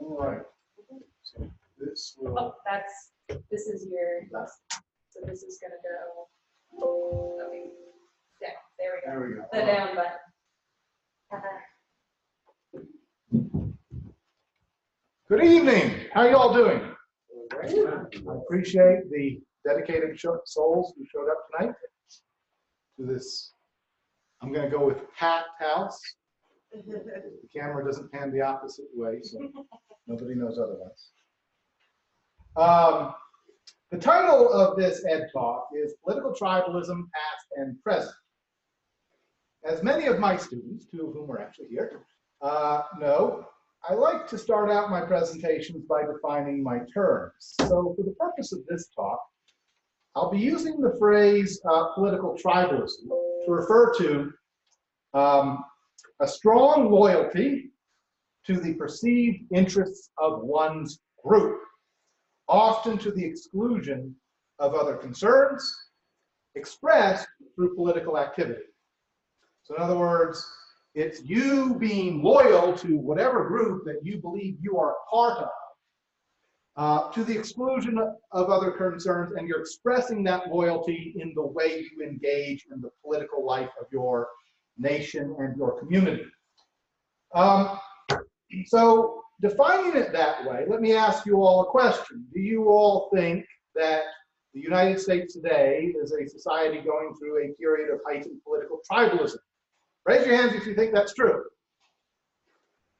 All right. So this will. Oh, this is your, so this is gonna go, okay, down, there we go. There we go. The down button. Good evening. How are you all doing? I appreciate the dedicated souls who showed up tonight to this. I'm going to go with packed house. The camera doesn't pan the opposite way, so nobody knows otherwise. The title of this Ed Talk is Political Tribalism, Past and Present. As many of my students, two of whom are actually here, know, I like to start out my presentations by defining my terms. So for the purpose of this talk, I'll be using the phrase political tribalism to refer to a strong loyalty to the perceived interests of one's group, often to the exclusion of other concerns, expressed through political activity. So in other words, it's you being loyal to whatever group that you believe you are a part of, to the exclusion of other concerns, and you're expressing that loyalty in the way you engage in the political life of your nation and your community. So defining it that way, let me ask you all a question. Do you all think that the United States today is a society going through a period of heightened political tribalism? Raise your hands if you think that's true.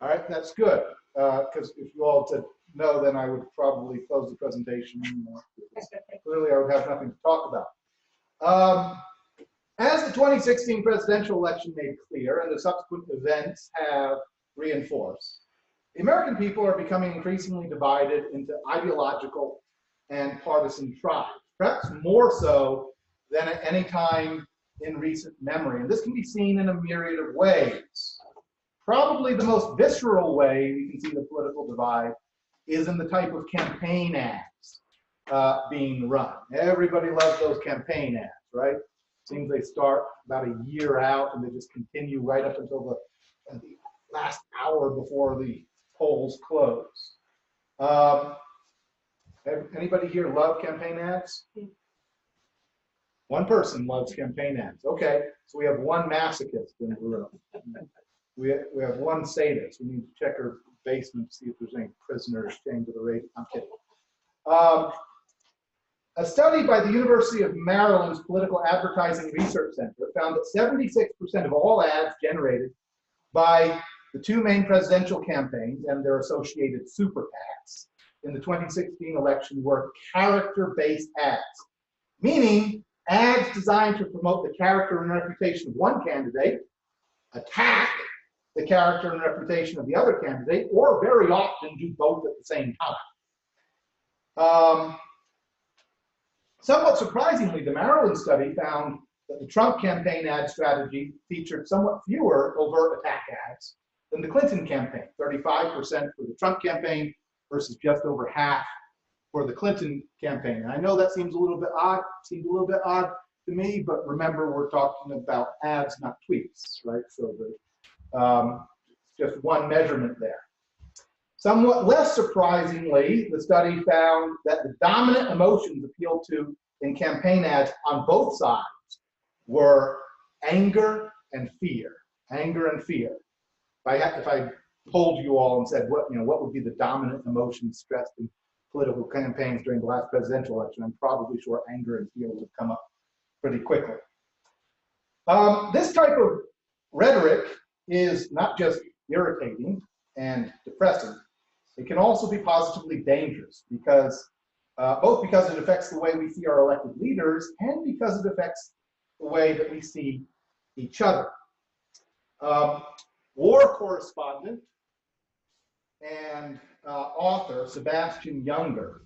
All right, that's good, because if you all said no, then I would probably close the presentation. Clearly, I would have nothing to talk about. As the 2016 presidential election made clear, and the subsequent events have reinforced, the American people are becoming increasingly divided into ideological and partisan tribes, perhaps more so than at any time in recent memory. And this can be seen in a myriad of ways. Probably the most visceral way we can see the political divide is in the type of campaign ads being run. Everybody loves those campaign ads, right? Seems they start about a year out and they just continue right up until the last hour before the polls close. Anybody here love campaign ads? One person loves campaign ads. Okay, so we have one masochist in the room. We have one sadist. We need to check her basement to see if there's any prisoners chained to the radio. I'm kidding. A study by the University of Maryland's Political Advertising Research Center found that 76% of all ads generated by the two main presidential campaigns and their associated super PACs in the 2016 election were character-based ads, meaning ads designed to promote the character and reputation of one candidate, attack the character and reputation of the other candidate, or very often do both at the same time. Somewhat surprisingly, the Maryland study found that the Trump campaign ad strategy featured somewhat fewer overt attack ads than the Clinton campaign, 35% for the Trump campaign versus just over half for the Clinton campaign. And I know that seems a little bit odd to me, but remember, we're talking about ads, not tweets, right? So just one measurement there. Somewhat less surprisingly, the study found that the dominant emotions appealed to in campaign ads on both sides were anger and fear. Anger and fear. If I polled you all and said what would be the dominant emotions stressed in political campaigns during the last presidential election, I'm probably sure anger and fear would come up pretty quickly. This type of rhetoric is not just irritating and depressing. It can also be positively dangerous because both because it affects the way we see our elected leaders and because it affects the way that we see each other. War correspondent and author Sebastian Junger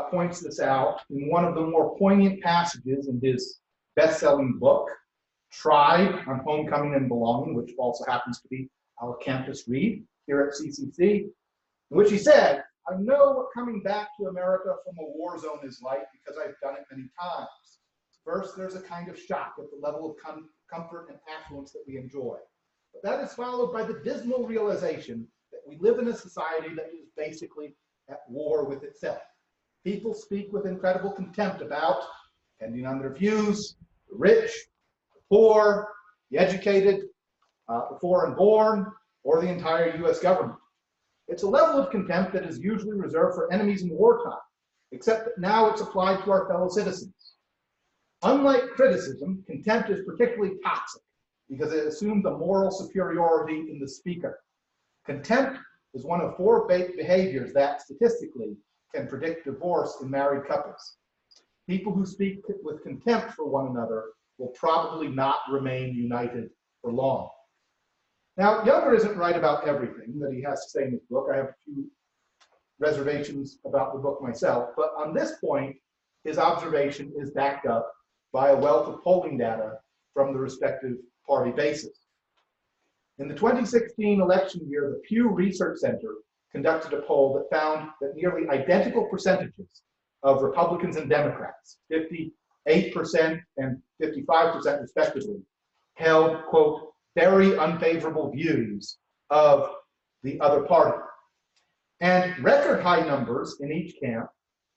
points this out in one of the more poignant passages in his best-selling book, Tribe on Homecoming and Belonging, which also happens to be our campus read here at CCC, in which he said, "I know what coming back to America from a war zone is like because I've done it many times. First, there's a kind of shock at the level of comfort and affluence that we enjoy. But that is followed by the dismal realization that we live in a society that is basically at war with itself. People speak with incredible contempt about, depending on their views, the rich, the poor, the educated, the foreign born, or the entire US government. It's a level of contempt that is usually reserved for enemies in wartime, except that now it's applied to our fellow citizens. Unlike criticism, contempt is particularly toxic because it assumes a moral superiority in the speaker. Contempt is one of 4 behaviors that, statistically, can predict divorce in married couples. People who speak with contempt for one another will probably not remain united for long. Now, Younger isn't right about everything that he has to say in his book. I have a few reservations about the book myself, but on this point, his observation is backed up by a wealth of polling data from the respective party bases. In the 2016 election year, the Pew Research Center conducted a poll that found that nearly identical percentages of Republicans and Democrats, 58% and 55% respectively, held, quote, very unfavorable views of the other party. And record high numbers in each camp,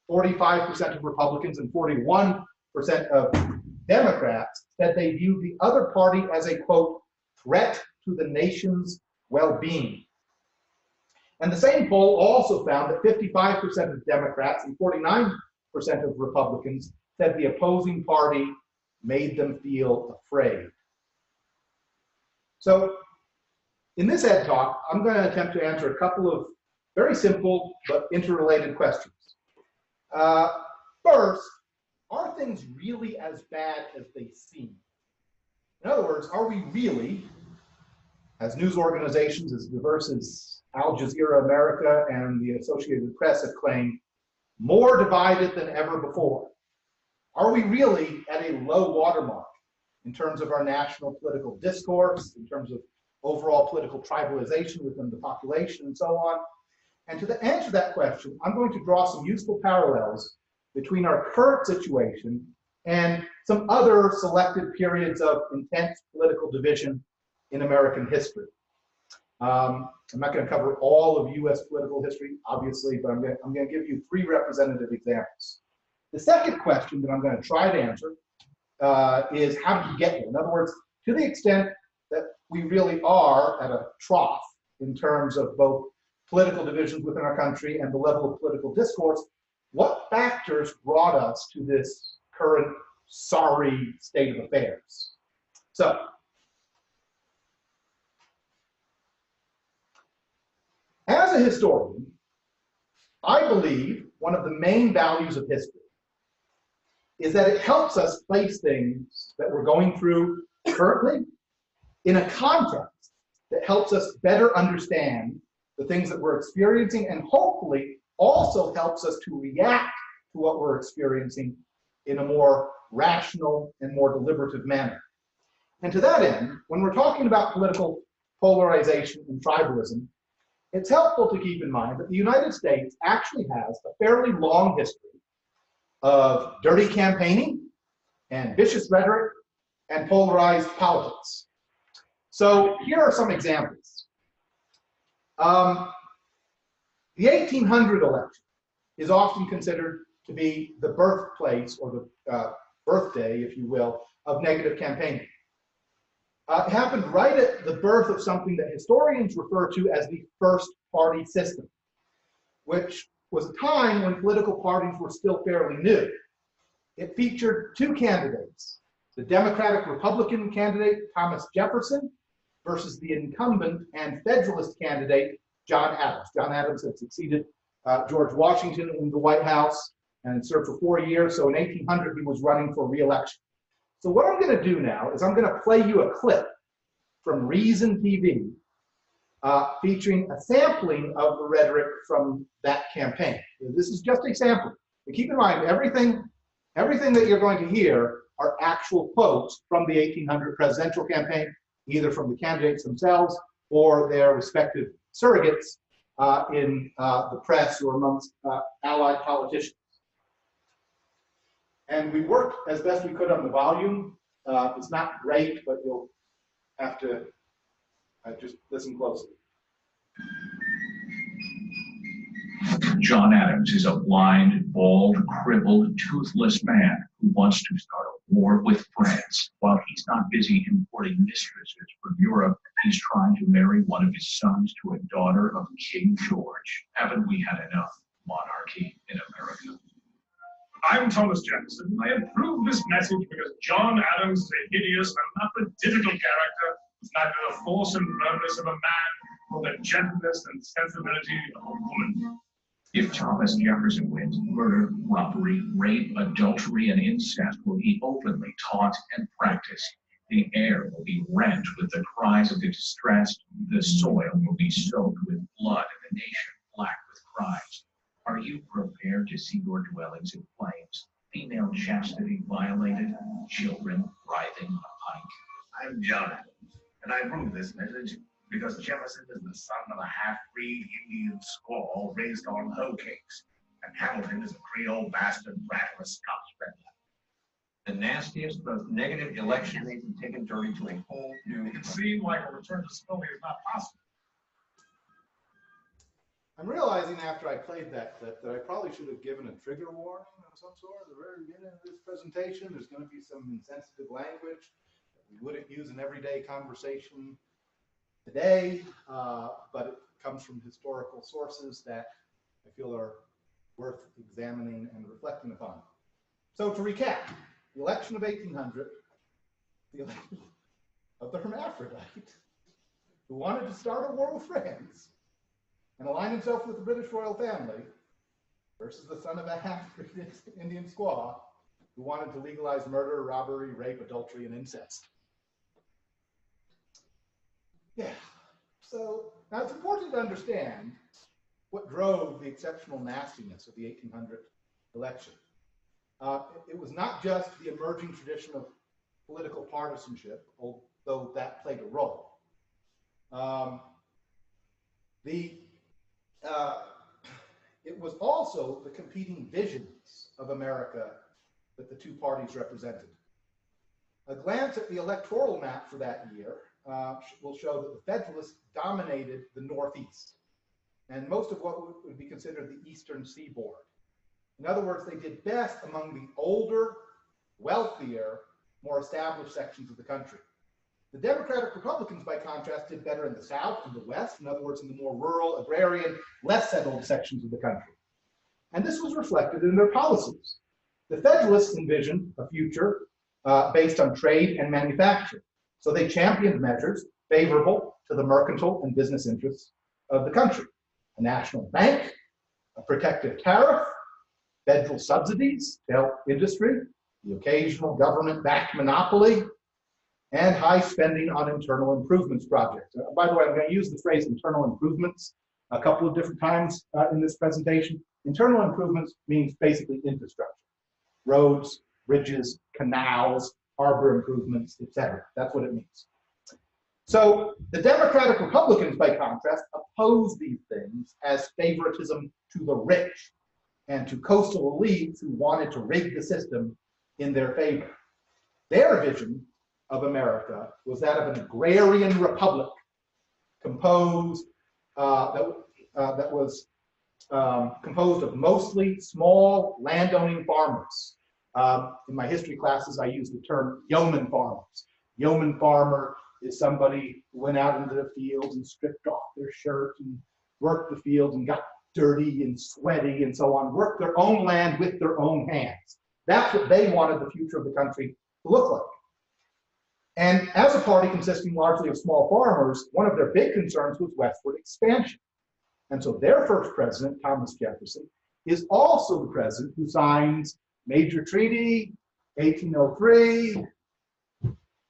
45% of Republicans and 41% of Democrats, said they viewed the other party as a, quote, threat to the nation's well-being. And the same poll also found that 55% of Democrats and 49% of Republicans said the opposing party made them feel afraid. So in this Ed Talk, I'm going to attempt to answer a couple of very simple but interrelated questions. First, are things really as bad as they seem? In other words, are we really, as news organizations as diverse as Al Jazeera America and the Associated Press have claimed, more divided than ever before? Are we really at a low watermark in terms of our national political discourse, in terms of overall political tribalization within the population, and so on? And to answer that question, I'm going to draw some useful parallels between our current situation and some other selected periods of intense political division in American history. I'm not going to cover all of US political history, obviously, but I'm going to give you 3 representative examples. The second question that I'm going to try to answer is how did you get here? In other words, to the extent that we really are at a trough in terms of both political divisions within our country and the level of political discourse, what factors brought us to this current sorry state of affairs? So, as a historian, I believe one of the main values of history is that it helps us place things that we're going through currently in a context that helps us better understand the things that we're experiencing, and hopefully also helps us to react to what we're experiencing in a more rational and more deliberative manner. And to that end, when we're talking about political polarization and tribalism, it's helpful to keep in mind that the United States actually has a fairly long history of dirty campaigning and vicious rhetoric and polarized politics. So here are some examples. The 1800 election is often considered to be the birthplace, or the birthday, if you will, of negative campaigning. It happened right at the birth of something that historians refer to as the first party system, which was a time when political parties were still fairly new. It featured 2 candidates, the Democratic-Republican candidate Thomas Jefferson versus the incumbent and Federalist candidate John Adams. John Adams had succeeded George Washington in the White House and served for 4 years, so in 1800 he was running for re-election. So what I'm going to do now is I'm going to play you a clip from Reason TV featuring a sampling of the rhetoric from that campaign. This is just a sample. But keep in mind, everything that you're going to hear are actual quotes from the 1800 presidential campaign, either from the candidates themselves or their respective surrogates in the press or amongst allied politicians. And we worked as best we could on the volume. It's not great, but you'll have to just listen closely. John Adams is a blind, bald, crippled, toothless man who wants to start a war with France. While he's not busy importing mistresses from Europe, he's trying to marry one of his sons to a daughter of King George. Haven't we had enough monarchy in America? I'm Thomas Jefferson. I approve this message because John Adams is a hideous and apathetical character with neither the force and firmness of a man nor the gentleness and sensibility of a woman. If Thomas Jefferson wins, murder, robbery, rape, adultery, and incest will be openly taught and practiced. The air will be rent with the cries of the distressed. The soil will be soaked with blood, and the nation black with crimes. Are you prepared to see your dwellings in flames, female chastity violated, children writhing on a pike? I'm John Adams, and I approve this message because Jefferson is the son of a half-breed Indian squaw raised on hoe cakes, and Hamilton is a Creole bastard brat of a Scotch peddler. The nastiest, most negative election they've taken turning to a whole new. It seemed like a return to civility is not possible. I'm realizing after I played that clip that I probably should have given a trigger warning of some sort at the very beginning of this presentation. There's going to be some insensitive language that we wouldn't use in everyday conversation today, but it comes from historical sources that I feel are worth examining and reflecting upon. So to recap, the election of 1800, the election of the hermaphrodite who wanted to start a war with France and align himself with the British royal family versus the son of a half-breed Indian squaw who wanted to legalize murder, robbery, rape, adultery, and incest. Yeah, so now it's important to understand what drove the exceptional nastiness of the 1800 election. It was not just the emerging tradition of political partisanship, although that played a role. It was also the competing visions of America that the two parties represented. A glance at the electoral map for that year will show that the Federalists dominated the Northeast and most of what would be considered the Eastern Seaboard. In other words, they did best among the older, wealthier, more established sections of the country. The Democratic Republicans, by contrast, did better in the South and the West, in other words, in the more rural, agrarian, less settled sections of the country. And this was reflected in their policies. The Federalists envisioned a future based on trade and manufacture. So they championed measures favorable to the mercantile and business interests of the country. A national bank, a protective tariff, federal subsidies to help industry, the occasional government-backed monopoly, and high spending on internal improvements projects. By the way, I'm going to use the phrase internal improvements a couple of different times in this presentation. Internal improvements means basically infrastructure. Roads, bridges, canals, harbor improvements, etc. That's what it means. So the Democratic Republicans, by contrast, opposed these things as favoritism to the rich and to coastal elites who wanted to rig the system in their favor. Their vision of America was that of an agrarian republic composed composed of mostly small landowning farmers. In my history classes, I use the term yeoman farmers. Yeoman farmer is somebody who went out into the fields and stripped off their shirt and worked the fields and got dirty and sweaty and so on, worked their own land with their own hands. That's what they wanted the future of the country to look like. And as a party consisting largely of small farmers, one of their big concerns was westward expansion. And so their first president, Thomas Jefferson, is also the president who signs Major Treaty, 1803.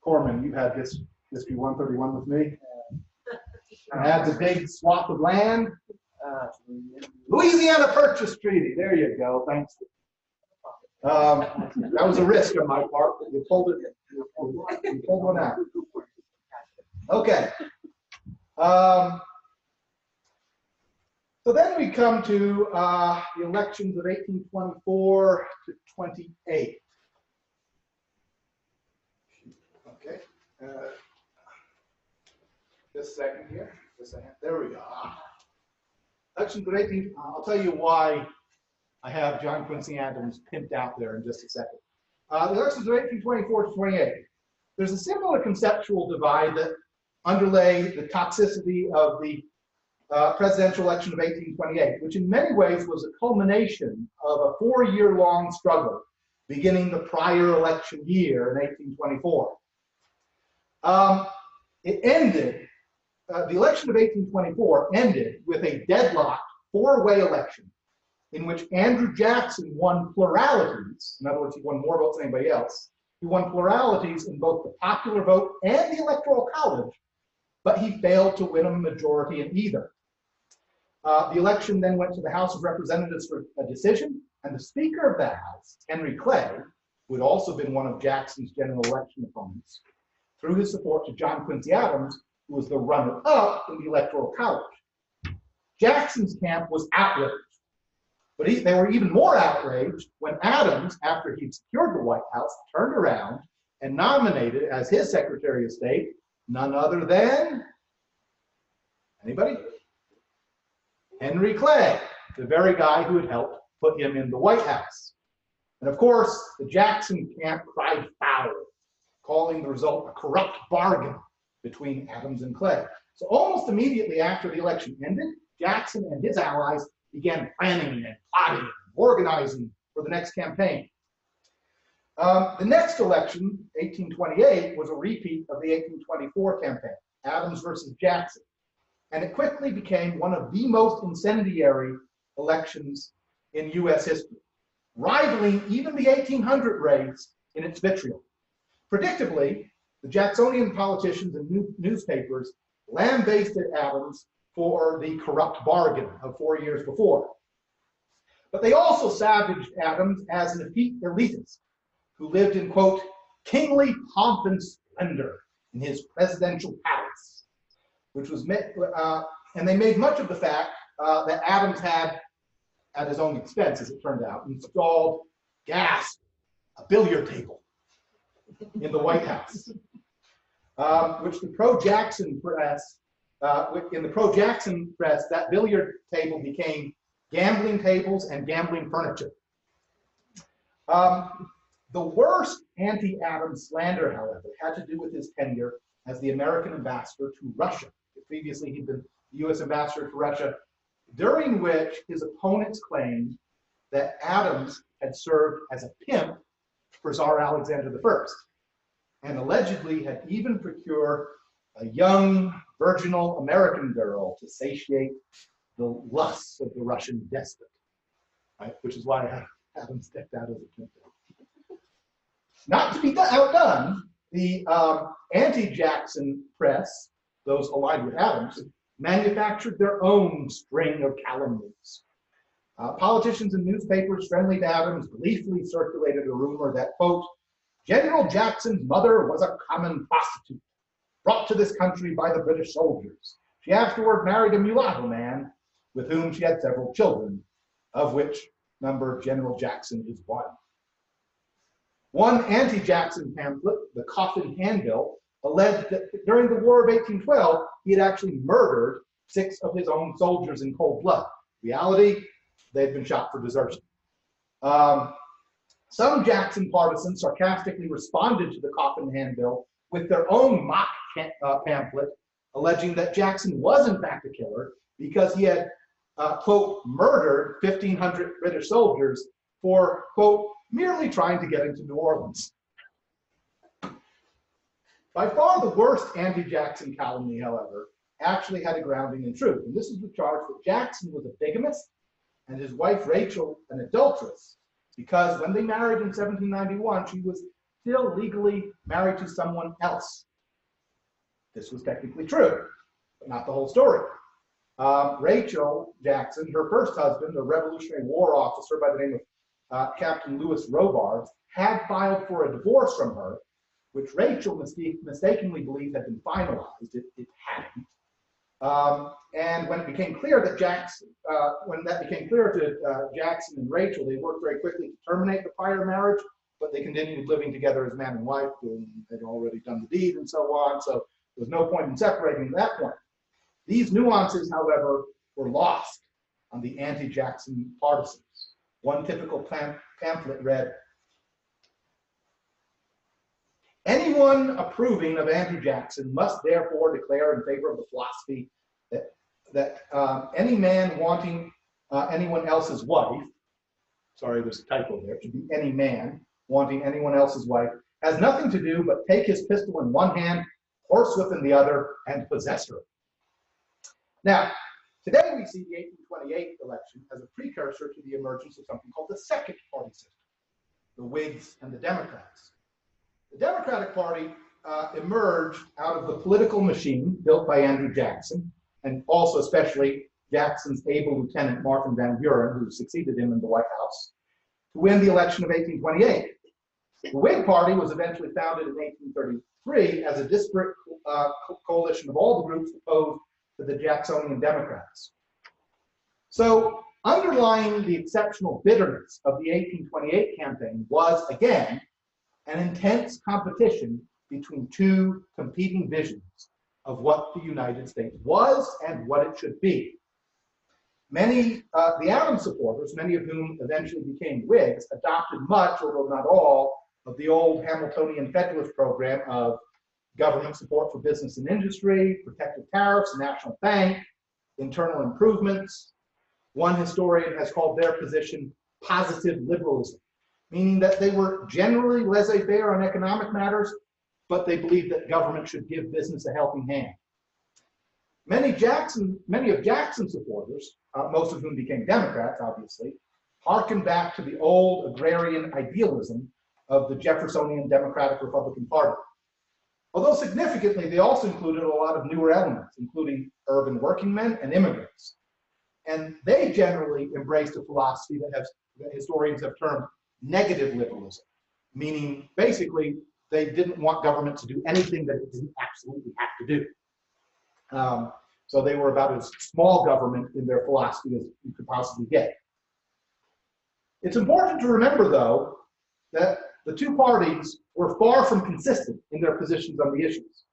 Corman, you had this History 131 with me. I had the big swath of land. Louisiana Purchase Treaty. There you go. Thanks. That was a risk on my part, but you pulled it. You pulled one out. Okay. So then we come to the elections of 1824 to 28. Okay. Just a second here. Just a second. There we go. elections of 18, I'll tell you why I have John Quincy Adams pimped out there in just a second. The elections of 1824 to 28. There's a similar conceptual divide that underlay the toxicity of the presidential election of 1828, which in many ways was a culmination of a 4-year-long struggle beginning the prior election year in 1824. It ended, the election of 1824 ended with a deadlocked 4-way election in which Andrew Jackson won pluralities. In other words, he won more votes than anybody else. He won pluralities in both the popular vote and the Electoral College, but he failed to win a majority in either. The election then went to the House of Representatives for a decision, and the Speaker of the House, Henry Clay, who had also been one of Jackson's general election opponents, threw his support to John Quincy Adams, who was the runner-up in the Electoral College. Jackson's camp was outraged, but they were even more outraged when Adams, after he'd secured the White House, turned around and nominated as his Secretary of State none other than, anybody? Henry Clay, the very guy who had helped put him in the White House. And of course, the Jackson camp cried foul, calling the result a corrupt bargain between Adams and Clay. So almost immediately after the election ended, Jackson and his allies began planning and plotting and organizing for the next campaign. The next election, 1828, was a repeat of the 1824 campaign, Adams versus Jackson. And it quickly became one of the most incendiary elections in U.S. history, rivaling even the 1800 race in its vitriol. Predictably, the Jacksonian politicians and newspapers lambasted Adams for the corrupt bargain of 4 years before. But they also savaged Adams as an effete elitist who lived in, quote, kingly pomp and splendor in his presidential palace, which was, and they made much of the fact that Adams had, at his own expense, as it turned out, installed a billiard table in the White House, which the pro-Jackson press, in the pro-Jackson press, that billiard table became gambling tables and gambling furniture. The worst anti-Adams slander, however, had to do with his tenure as the American ambassador to Russia. Previously, he'd been the U.S. ambassador to Russia, during which his opponents claimed that Adams had served as a pimp for Tsar Alexander I, and allegedly had even procured a young, virginal American girl to satiate the lusts of the Russian despot, right? Which is why Adams stepped out as a pimp. Not to be outdone, the anti-Jackson press, those aligned with Adams, manufactured their own string of calumnies. Politicians and newspapers friendly to Adams gleefully circulated a rumor that, quote, General Jackson's mother was a common prostitute, brought to this country by the British soldiers. She afterward married a mulatto man with whom she had several children, of which number General Jackson is one. One anti-Jackson pamphlet, the Coffin Handbill, alleged that during the War of 1812, he had actually murdered 6 of his own soldiers in cold blood. Reality, they'd been shot for desertion. Some Jackson partisans sarcastically responded to the Coffin Handbill with their own mock pamphlet, alleging that Jackson was in fact a killer because he had, quote, murdered 1,500 British soldiers for, quote, merely trying to get into New Orleans. By far the worst anti-Jackson calumny, however, actually had a grounding in truth. And this is the charge that Jackson was a bigamist and his wife Rachel an adulteress, because when they married in 1791, she was still legally married to someone else. This was technically true, but not the whole story. Rachel Jackson, her first husband, a Revolutionary War officer by the name of Captain Louis Robards, had filed for a divorce from her, which Rachel mistakenly believed had been finalized. It hadn't. And when it became clear that Jackson, to Jackson and Rachel, they worked very quickly to terminate the prior marriage, but they continued living together as man and wife, and they'd already done the deed and so on. So there was no point in separating at that point. These nuances, however, were lost on the anti-Jackson partisans. One typical pamphlet read, "Anyone approving of Andrew Jackson must therefore declare in favor of the philosophy that any man wanting anyone else's wife," sorry, there's a typo there, it should be any man wanting anyone else's wife, "has nothing to do but take his pistol in one hand, horsewhip in the other, and possess her." Now, today we see the 1828 election as a precursor to the emergence of something called the second party system, the Whigs and the Democrats. The Democratic Party emerged out of the political machine built by Andrew Jackson, and also especially Jackson's able lieutenant, Martin Van Buren, who succeeded him in the White House, to win the election of 1828. The Whig Party was eventually founded in 1833 as a disparate coalition of all the groups opposed to the Jacksonian Democrats. So, underlying the exceptional bitterness of the 1828 campaign was, again, an intense competition between two competing visions of what the United States was and what it should be. Many, the Adams supporters, many of whom eventually became Whigs, adopted much, although not all, of the old Hamiltonian Federalist program of government support for business and industry, protective tariffs, national bank, internal improvements. One historian has called their position positive liberalism, meaning that they were generally laissez-faire on economic matters, but they believed that government should give business a helping hand. Many of Jackson's supporters, most of whom became Democrats, obviously, harkened back to the old agrarian idealism of the Jeffersonian Democratic Republican Party. Although significantly, they also included a lot of newer elements, including urban working men and immigrants. And they generally embraced a philosophy that historians have termed negative liberalism, meaning basically they didn't want government to do anything that it didn't absolutely have to do. So they were about as small government in their philosophy as you could possibly get. It's important to remember, though, that the two parties were far from consistent in their positions on the issues.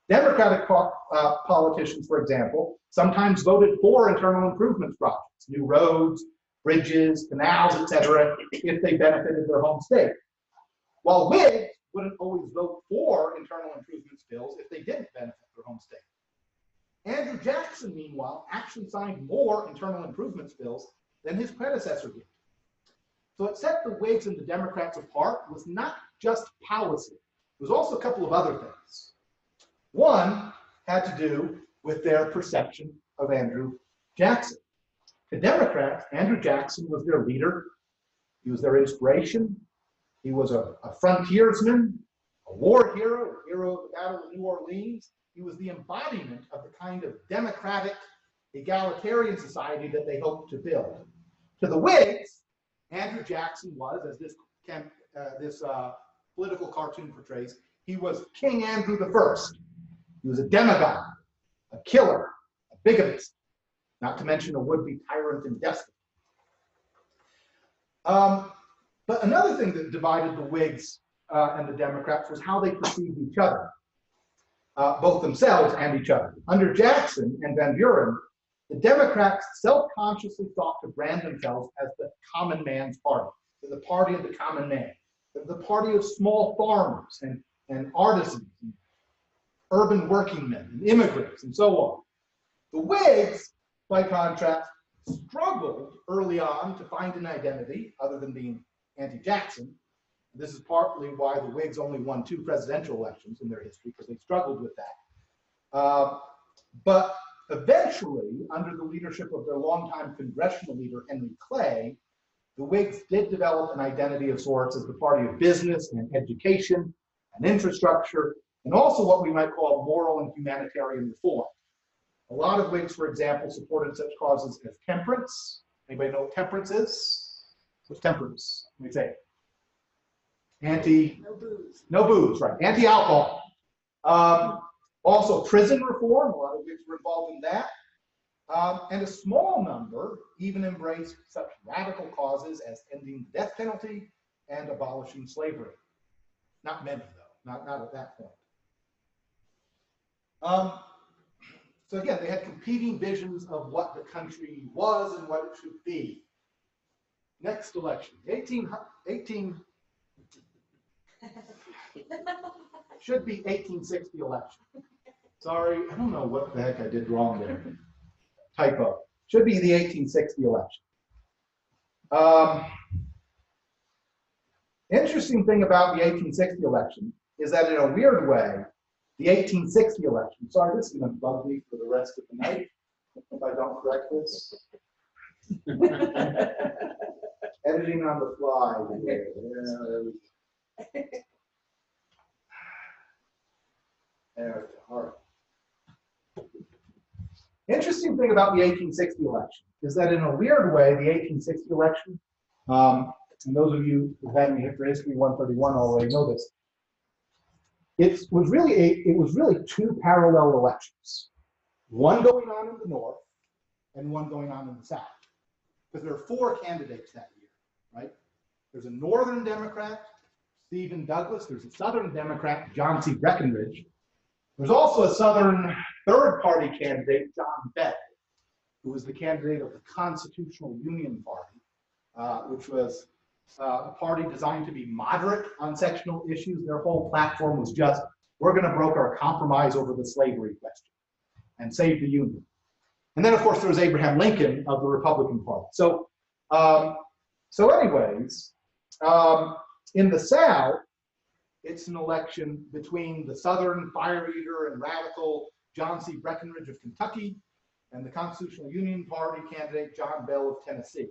Democratic politicians, for example, sometimes voted for internal improvement projects, new roads, bridges, canals, etc., if they benefited their home state. While Whigs wouldn't always vote for internal improvement bills if they didn't benefit their home state. Andrew Jackson, meanwhile, actually signed more internal improvement bills than his predecessor did. So what set the Whigs and the Democrats apart was not just policy. It was also a couple of other things. One had to do with their perception of Andrew Jackson. The Democrats, Andrew Jackson was their leader. He was their inspiration. He was a frontiersman, a war hero, a hero of the Battle of New Orleans. He was the embodiment of the kind of democratic, egalitarian society that they hoped to build. To the Whigs, Andrew Jackson was, as this political cartoon portrays, he was King Andrew I. He was a demagogue, a killer, a bigamist, not to mention a would-be tyrant and despot. But another thing that divided the Whigs and the Democrats was how they perceived each other, both themselves and each other. Under Jackson and Van Buren, the Democrats self-consciously sought to brand themselves as the common man's party, the party of the common man, the party of small farmers and artisans, and urban working men and immigrants, and so on. The Whigs, by contrast, struggled early on to find an identity other than being anti-Jackson. This is partly why the Whigs only won 2 presidential elections in their history, because they struggled with that. But eventually, under the leadership of their longtime congressional leader, Henry Clay, the Whigs did develop an identity of sorts as the party of business and education and infrastructure, and also what we might call moral and humanitarian reform. A lot of Whigs, for example, supported such causes as temperance. Anybody know what temperance is? What's temperance? Let me say it. No booze. No booze, right. Anti-alcohol. Also prison reform, a lot of Whigs were involved in that. And a small number even embraced such radical causes as ending the death penalty and abolishing slavery. Not many, though, not at that point. So again, they had competing visions of what the country was and what it should be. Next election, 18 should be 1860 election. Sorry, I don't know what the heck I did wrong there. Typo. Should be the 1860 election. Interesting thing about the 1860 election is that in a weird way, the 1860 election, sorry, this is going to bug me for the rest of the night if I don't correct this. Editing on the fly. There, all right. Interesting thing about the 1860 election is that in a weird way, the 1860 election, and those of you who've had me for History 131 already know this, it was really two parallel elections, one going on in the north and one going on in the south, because there are four candidates that year, right? There's a northern Democrat, Stephen Douglas. There's a southern Democrat, John C. Breckinridge. There's also a southern third-party candidate, John Bell, who was the candidate of the Constitutional Union Party, which was a party designed to be moderate on sectional issues. Their whole platform was just, we're going to broker a compromise over the slavery question and save the Union. And then, of course, there was Abraham Lincoln of the Republican Party. So anyways, in the South, it's an election between the Southern fire eater and radical John C. Breckinridge of Kentucky and the Constitutional Union Party candidate John Bell of Tennessee.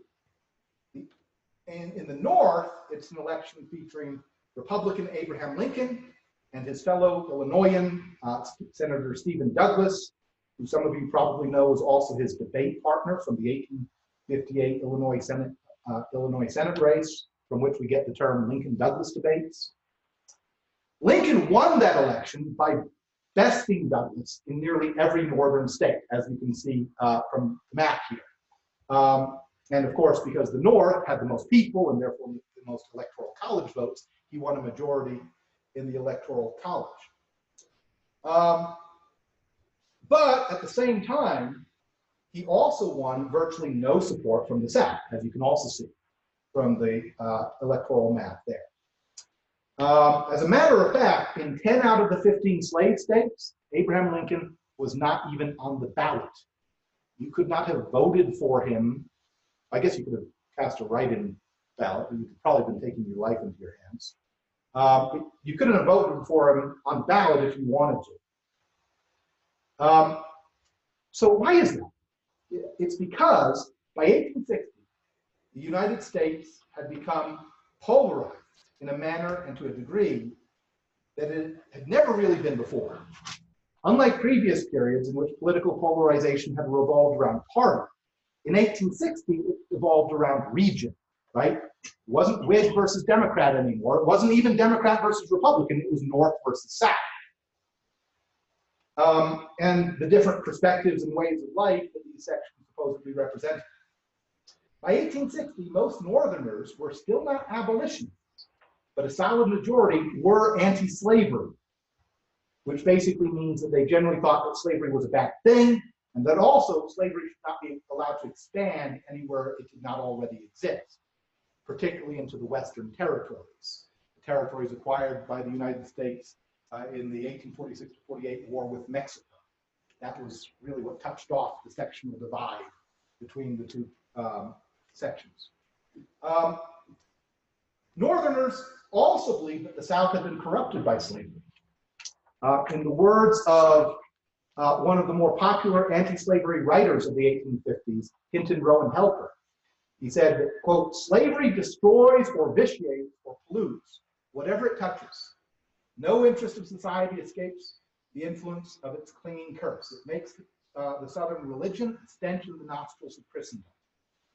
And in the North, it's an election featuring Republican Abraham Lincoln and his fellow Illinoisan Senator Stephen Douglas, who some of you probably know is also his debate partner from the 1858 Illinois Senate race, from which we get the term Lincoln-Douglas debates. Lincoln won that election by besting Douglas in nearly every northern state, as you can see from the map here. And of course, because the North had the most people and therefore the most electoral college votes, he won a majority in the electoral college. But at the same time, he also won virtually no support from the South, as you can also see from the electoral map there. As a matter of fact, in 10 out of the 15 slave states, Abraham Lincoln was not even on the ballot. You could not have voted for him. I guess you could have cast a write-in ballot, but you could probably have been taking your life into your hands. But you couldn't have voted for him on the ballot if you wanted to. So why is that? It's because by 1860, the United States had become polarized in a manner and to a degree that it had never really been before. Unlike previous periods in which political polarization had revolved around party, in 1860, it evolved around region, right? It wasn't Whig versus Democrat anymore. It wasn't even Democrat versus Republican. It was North versus South. And the different perspectives and ways of life that these sections supposedly represented. By 1860, most Northerners were still not abolitionists, but a solid majority were anti-slavery, which basically means that they generally thought that slavery was a bad thing, and that also slavery should not be allowed to expand anywhere it did not already exist, particularly into the Western territories, the territories acquired by the United States in the 1846-48 war with Mexico. That was really what touched off the sectional divide between the two sections. Northerners also believed that the South had been corrupted by slavery. In the words of one of the more popular anti-slavery writers of the 1850s, Hinton Rowan Helper, he said that, quote, "Slavery destroys or vitiates or pollutes whatever it touches. No interest of society escapes the influence of its clinging curse. It makes the Southern religion a stench in the nostrils of Christendom.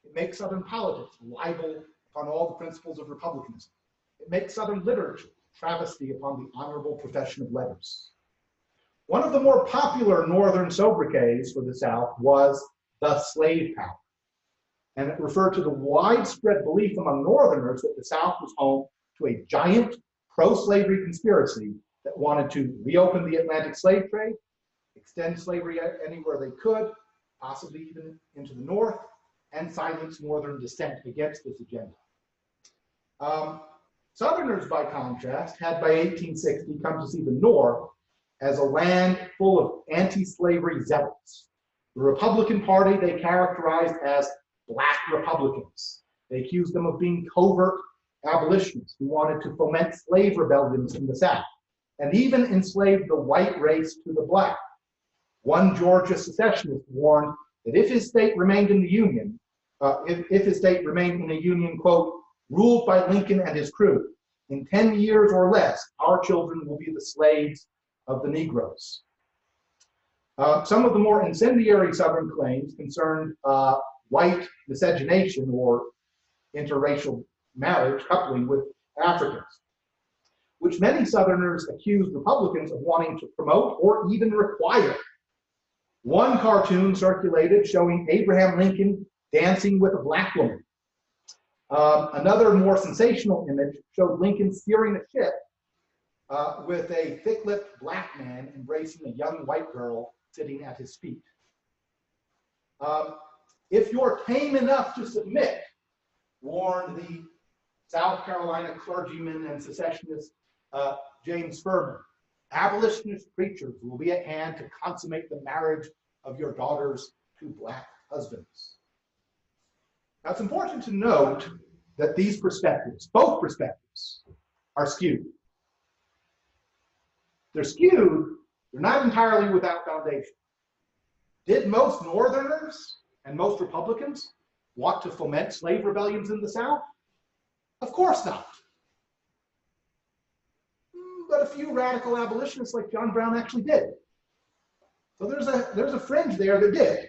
It makes Southern politics a libel upon all the principles of republicanism. It makes Southern literature a travesty upon the honorable profession of letters." One of the more popular Northern sobriquets for the South was the slave power. And it referred to the widespread belief among Northerners that the South was home to a giant pro-slavery conspiracy that wanted to reopen the Atlantic slave trade, extend slavery anywhere they could, possibly even into the North, and silence Northern dissent against this agenda. Southerners, by contrast, had by 1860 come to see the North as a land full of anti-slavery zealots. The Republican Party they characterized as Black Republicans. They accused them of being covert abolitionists who wanted to foment slave rebellions in the South, and even enslaved the white race to the black. One Georgia secessionist warned that if his state remained in the Union, if his state remained in a Union, quote, ruled by Lincoln and his crew, in 10 years or less, our children will be the slaves of the Negroes. Some of the more incendiary Southern claims concerned white miscegenation or interracial marriage coupling with Africans, which many Southerners accused Republicans of wanting to promote or even require. One cartoon circulated showing Abraham Lincoln dancing with a black woman. Another more sensational image showed Lincoln steering a ship with a thick-lipped black man embracing a young white girl sitting at his feet. If you're tame enough to submit, warned the South Carolina clergyman and secessionist James Furman, abolitionist preachers will be at hand to consummate the marriage of your daughters to black husbands. Now, it's important to note that these perspectives, both perspectives, are skewed. They're skewed, they're not entirely without foundation. Did most Northerners and most Republicans want to foment slave rebellions in the South? Of course not. But a few radical abolitionists like John Brown actually did. So there's a fringe there that did.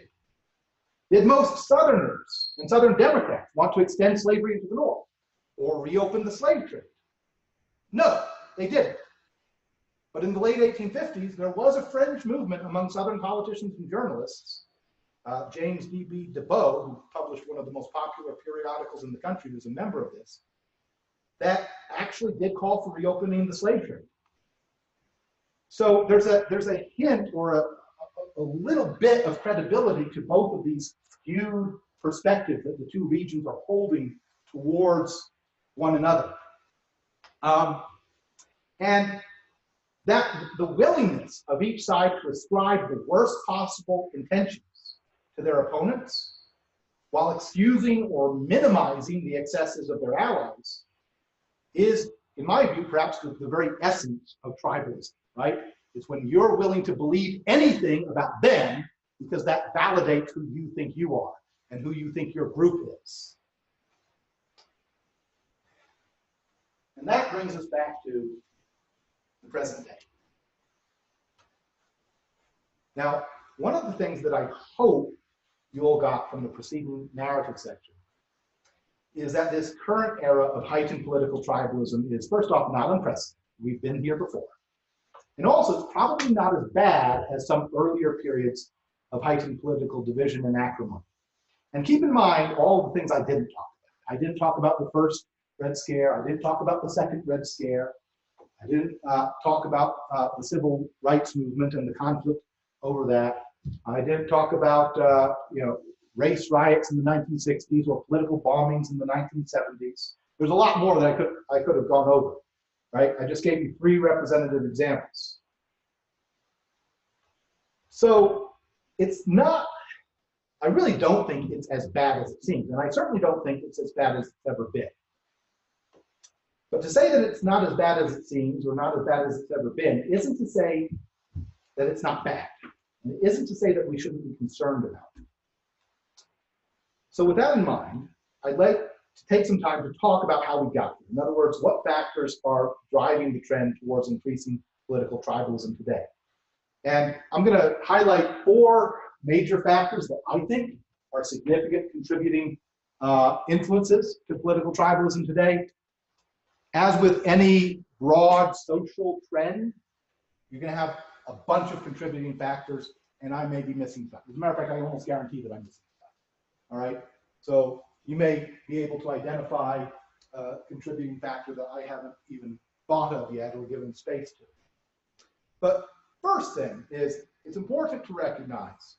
Did most Southerners and Southern Democrats want to extend slavery into the North or reopen the slave trade? No, they didn't. But in the late 1850s, there was a fringe movement among Southern politicians and journalists. James D.B. DeBow, who published one of the most popular periodicals in the country, was a member of this, that actually did call for reopening the slave trade. So there's a hint or a little bit of credibility to both of these skewed perspectives that the two regions are holding towards one another. And that the willingness of each side to ascribe the worst possible intentions to their opponents while excusing or minimizing the excesses of their allies is, in my view, perhaps the very essence of tribalism, right? It's when you're willing to believe anything about them because that validates who you think you are and who you think your group is. And that brings us back to the present day. Now, one of the things that I hope you all got from the preceding narrative section is that this current era of heightened political tribalism is, first off, not unprecedented. We've been here before. And also, it's probably not as bad as some earlier periods of heightened political division and acrimony. And keep in mind all the things I didn't talk about. I didn't talk about the first Red Scare. I didn't talk about the second Red Scare. I didn't talk about the civil rights movement and the conflict over that. I didn't talk about race riots in the 1960s or political bombings in the 1970s. There's a lot more that I could have gone over, right? I just gave you 3 representative examples. So it's not, I really don't think it's as bad as it seems, and I certainly don't think it's as bad as it's ever been. But to say that it's not as bad as it seems or not as bad as it's ever been isn't to say that it's not bad. And it isn't to say that we shouldn't be concerned about it. So with that in mind, I'd like to take some time to talk about how we got here. In other words, what factors are driving the trend towards increasing political tribalism today. And I'm going to highlight 4 major factors that I think are significant contributing influences to political tribalism today. As with any broad social trend, you're going to have a bunch of contributing factors, and I may be missing some. As a matter of fact, I almost guarantee that I'm missing some. All right? So you may be able to identify a contributing factor that I haven't even thought of yet or given space to. But First thing is it's important to recognize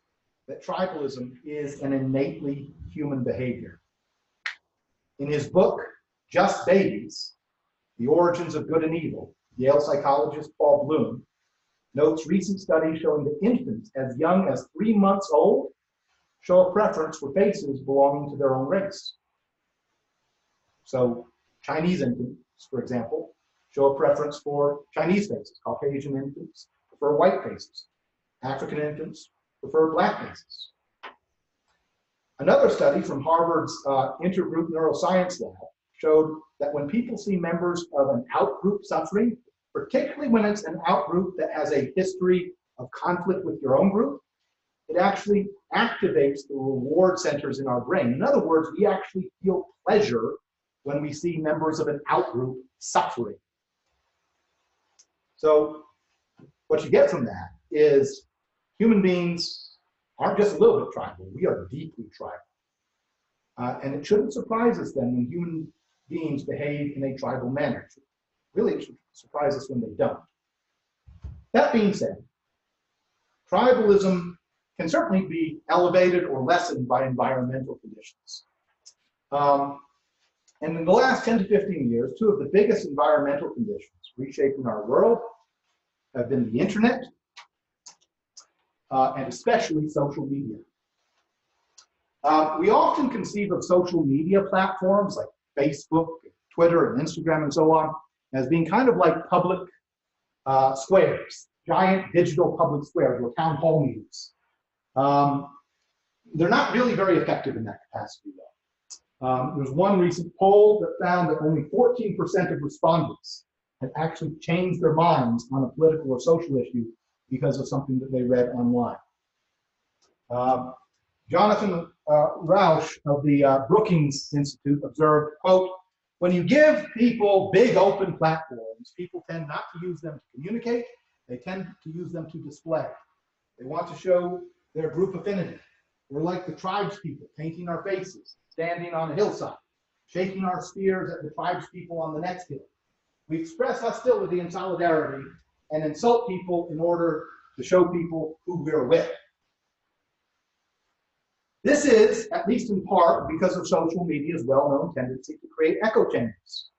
that tribalism is an innately human behavior. In his book, Just Babies, The Origins of Good and Evil, Yale psychologist Paul Bloom notes recent studies showing that infants as young as 3 months old show a preference for faces belonging to their own race. So Chinese infants, for example, show a preference for Chinese faces. Caucasian infants prefer white faces. African infants prefer black faces. Another study from Harvard's Intergroup Neuroscience Lab showed that when people see members of an outgroup suffering, particularly when it's an outgroup that has a history of conflict with your own group, it actually activates the reward centers in our brain. In other words, we actually feel pleasure when we see members of an outgroup suffering. So what you get from that is human beings aren't just a little bit tribal, we are deeply tribal. And it shouldn't surprise us then when human beings behave in a tribal manner. Really, it should surprise us when they don't. That being said, tribalism can certainly be elevated or lessened by environmental conditions. And in the last 10 to 15 years, two of the biggest environmental conditions reshaping our world have been the internet and especially social media. We often conceive of social media platforms like Facebook, Twitter, and Instagram, and so on, as being kind of like public squares, giant digital public squares or town hall meetings. They're not really very effective in that capacity, though. There's one recent poll that found that only 14% of respondents had actually changed their minds on a political or social issue because of something that they read online. Jonathan Rausch of the Brookings Institute observed, quote, when you give people big open platforms, people tend not to use them to communicate, they tend to use them to display. They want to show their group affinity. We're like the tribes people, painting our faces, standing on a hillside, shaking our spears at the tribes people on the next hill. We express hostility and solidarity and insult people in order to show people who we're with. This is, at least in part, because of social media's well-known tendency to create echo chambers.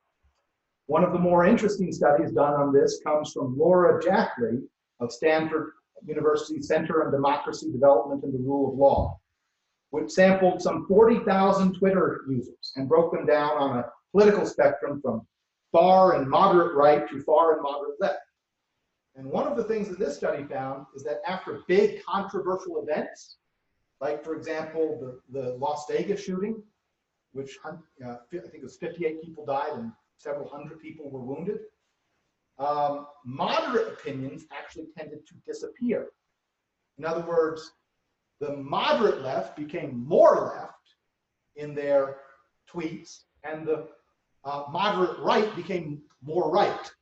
One of the more interesting studies done on this comes from Laura Jackley of Stanford University Center on Democracy, Development, and the Rule of Law, which sampled some 40,000 Twitter users and broke them down on a political spectrum from far and moderate right to far and moderate left. And one of the things that this study found is that after big controversial events, like, for example, the Las Vegas shooting, which I think it was 58 people died and several hundred people were wounded, moderate opinions actually tended to disappear. In other words, the moderate left became more left in their tweets, and the moderate right became more right.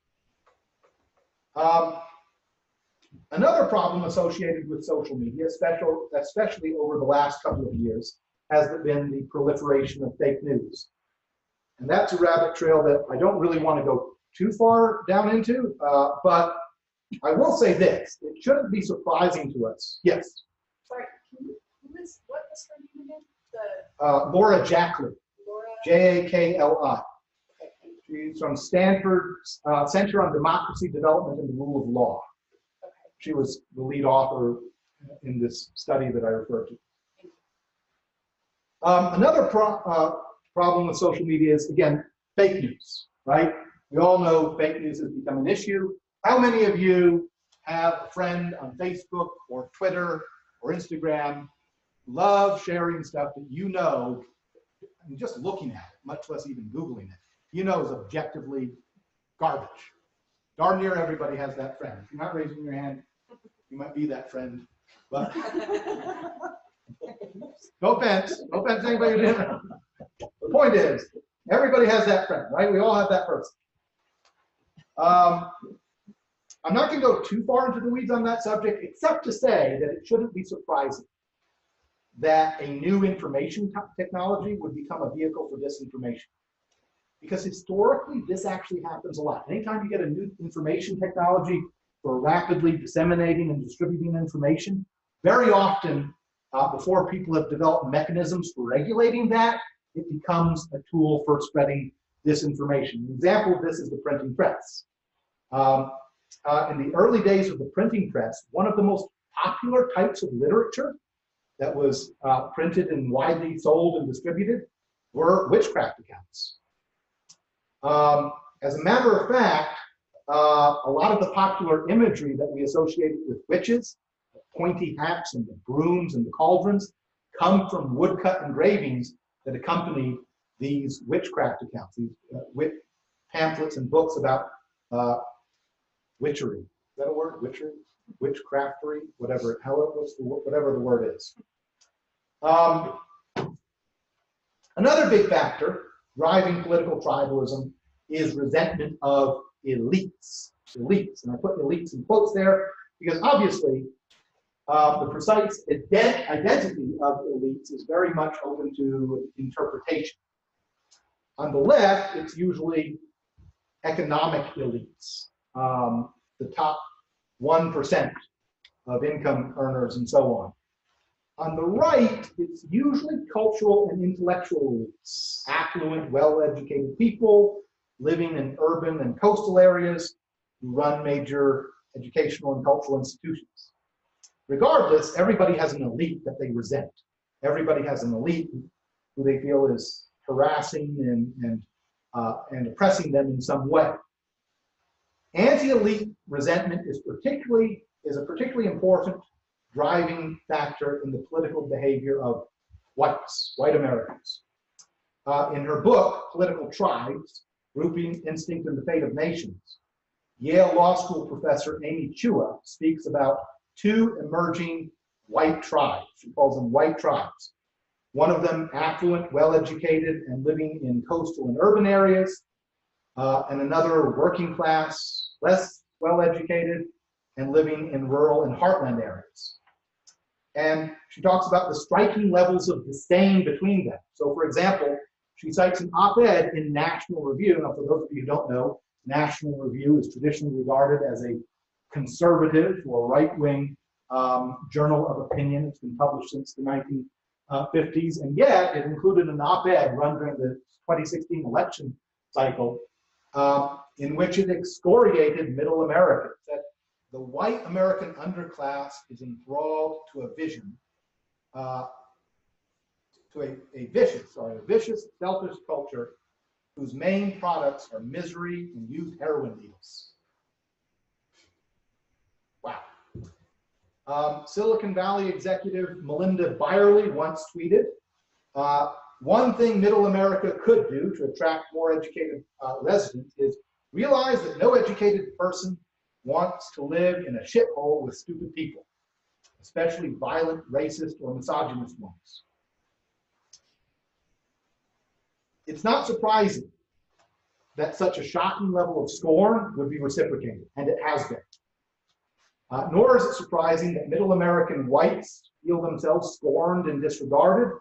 Another problem associated with social media, especially over the last couple of years, has been the proliferation of fake news. And that's a rabbit trail that I don't really want to go too far down into, but I will say this, it shouldn't be surprising to us. Yes? Sorry, what was her name again? Laura Jackley, Laura? J-A-K-L-I. She's from Stanford's Center on Democracy, Development, and the Rule of Law. She was the lead author in this study that I referred to. Another problem with social media is, again, fake news, right? We all know fake news has become an issue. How many of you have a friend on Facebook or Twitter or Instagram, love sharing stuff that you know, and just looking at it, much less even Googling it, you know is objectively garbage? Darn near everybody has that friend. If you're not raising your hand, you might be that friend. But no offense to anybody who didn't. The point is, everybody has that friend, right? We all have that person. I'm not going to go too far into the weeds on that subject, except to say that it shouldn't be surprising that a new information technology would become a vehicle for disinformation. Because historically, this actually happens a lot. Anytime you get a new information technology, for rapidly disseminating and distributing information. Very often, before people have developed mechanisms for regulating that, it becomes a tool for spreading disinformation. An example of this is the printing press. In the early days of the printing press, one of the most popular types of literature that was printed and widely sold and distributed were witchcraft accounts. As a matter of fact, a lot of the popular imagery that we associate with witches, the pointy hats and the brooms and the cauldrons, come from woodcut engravings that accompany these witchcraft accounts, these pamphlets and books about witchery. Is that a word? Witchery? Witchcraftery? Whatever the word is. Another big factor driving political tribalism is resentment of elites. Elites, and I put elites in quotes there because obviously the precise identity of elites is very much open to interpretation. On the left, it's usually economic elites, the top 1% of income earners and so on. On the right, it's usually cultural and intellectual elites, affluent, well-educated people living in urban and coastal areas who run major educational and cultural institutions. Regardless, everybody has an elite that they resent. Everybody has an elite who they feel is harassing and oppressing them in some way. Anti-elite resentment is a particularly important driving factor in the political behavior of white Americans. In her book, Political Tribes, Grouping, Instinct, and the Fate of Nations, Yale Law School professor Amy Chua speaks about two emerging white tribes. She calls them white tribes. One of them affluent, well-educated, and living in coastal and urban areas, and another working class, less well-educated, and living in rural and heartland areas. And she talks about the striking levels of disdain between them. So, for example, she cites an op-ed in National Review. Now, for those of you who don't know, National Review is traditionally regarded as a conservative or right-wing journal of opinion. It's been published since the 1950s, and yet it included an op-ed run during the 2016 election cycle in which it excoriated middle Americans, that the white American underclass is enthralled to a vision, to a vicious, selfish culture whose main products are misery and used heroin needles. Wow. Silicon Valley executive Melinda Byerly once tweeted, one thing middle America could do to attract more educated residents is realize that no educated person wants to live in a shithole with stupid people, especially violent, racist, or misogynist ones. It's not surprising that such a shocking level of scorn would be reciprocated, and it has been. Nor is it surprising that middle American whites feel themselves scorned and disregarded,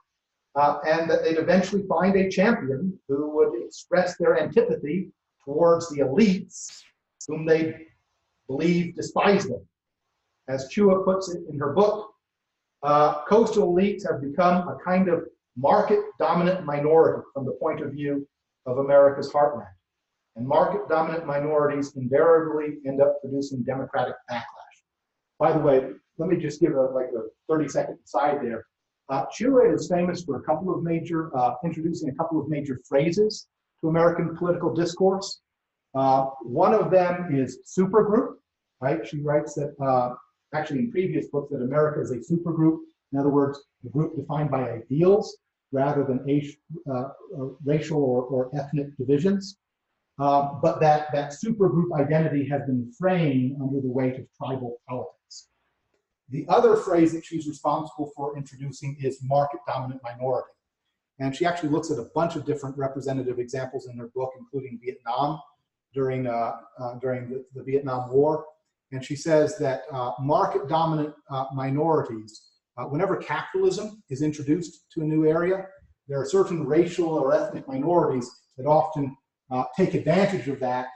and that they'd eventually find a champion who would express their antipathy towards the elites whom they believe despise them. As Chua puts it in her book, coastal elites have become a kind of market-dominant minority from the point of view of America's heartland. And market-dominant minorities invariably end up producing democratic backlash. By the way, let me just give a 30-second aside there. Chua is famous for introducing a couple of major phrases to American political discourse. One of them is supergroup, right? She writes that, actually in previous books, that America is a supergroup. In other words, a group defined by ideals rather than racial or ethnic divisions. But that supergroup identity has been framed under the weight of tribal politics. The other phrase that she's responsible for introducing is market-dominant minority. And she actually looks at a bunch of different representative examples in her book, including Vietnam during the Vietnam War. And she says that market-dominant minorities, whenever capitalism is introduced to a new area, there are certain racial or ethnic minorities that often take advantage of that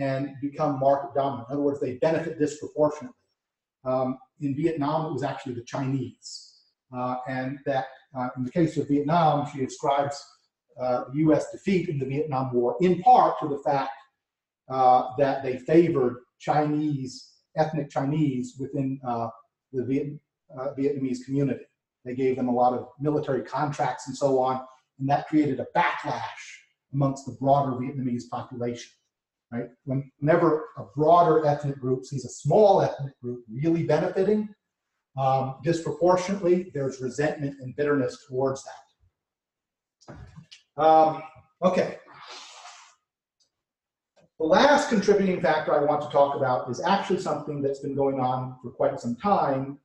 and become market dominant. In other words, they benefit disproportionately. In Vietnam, it was actually the Chinese. And that in the case of Vietnam, she ascribes the US defeat in the Vietnam War in part to the fact that they favored Chinese, ethnic Chinese within the Vietnamese community. They gave them a lot of military contracts and so on, and that created a backlash amongst the broader Vietnamese population, right? Whenever a broader ethnic group sees a small ethnic group really benefiting, disproportionately, there's resentment and bitterness towards that. Okay. The last contributing factor I want to talk about is actually something that's been going on for quite some time,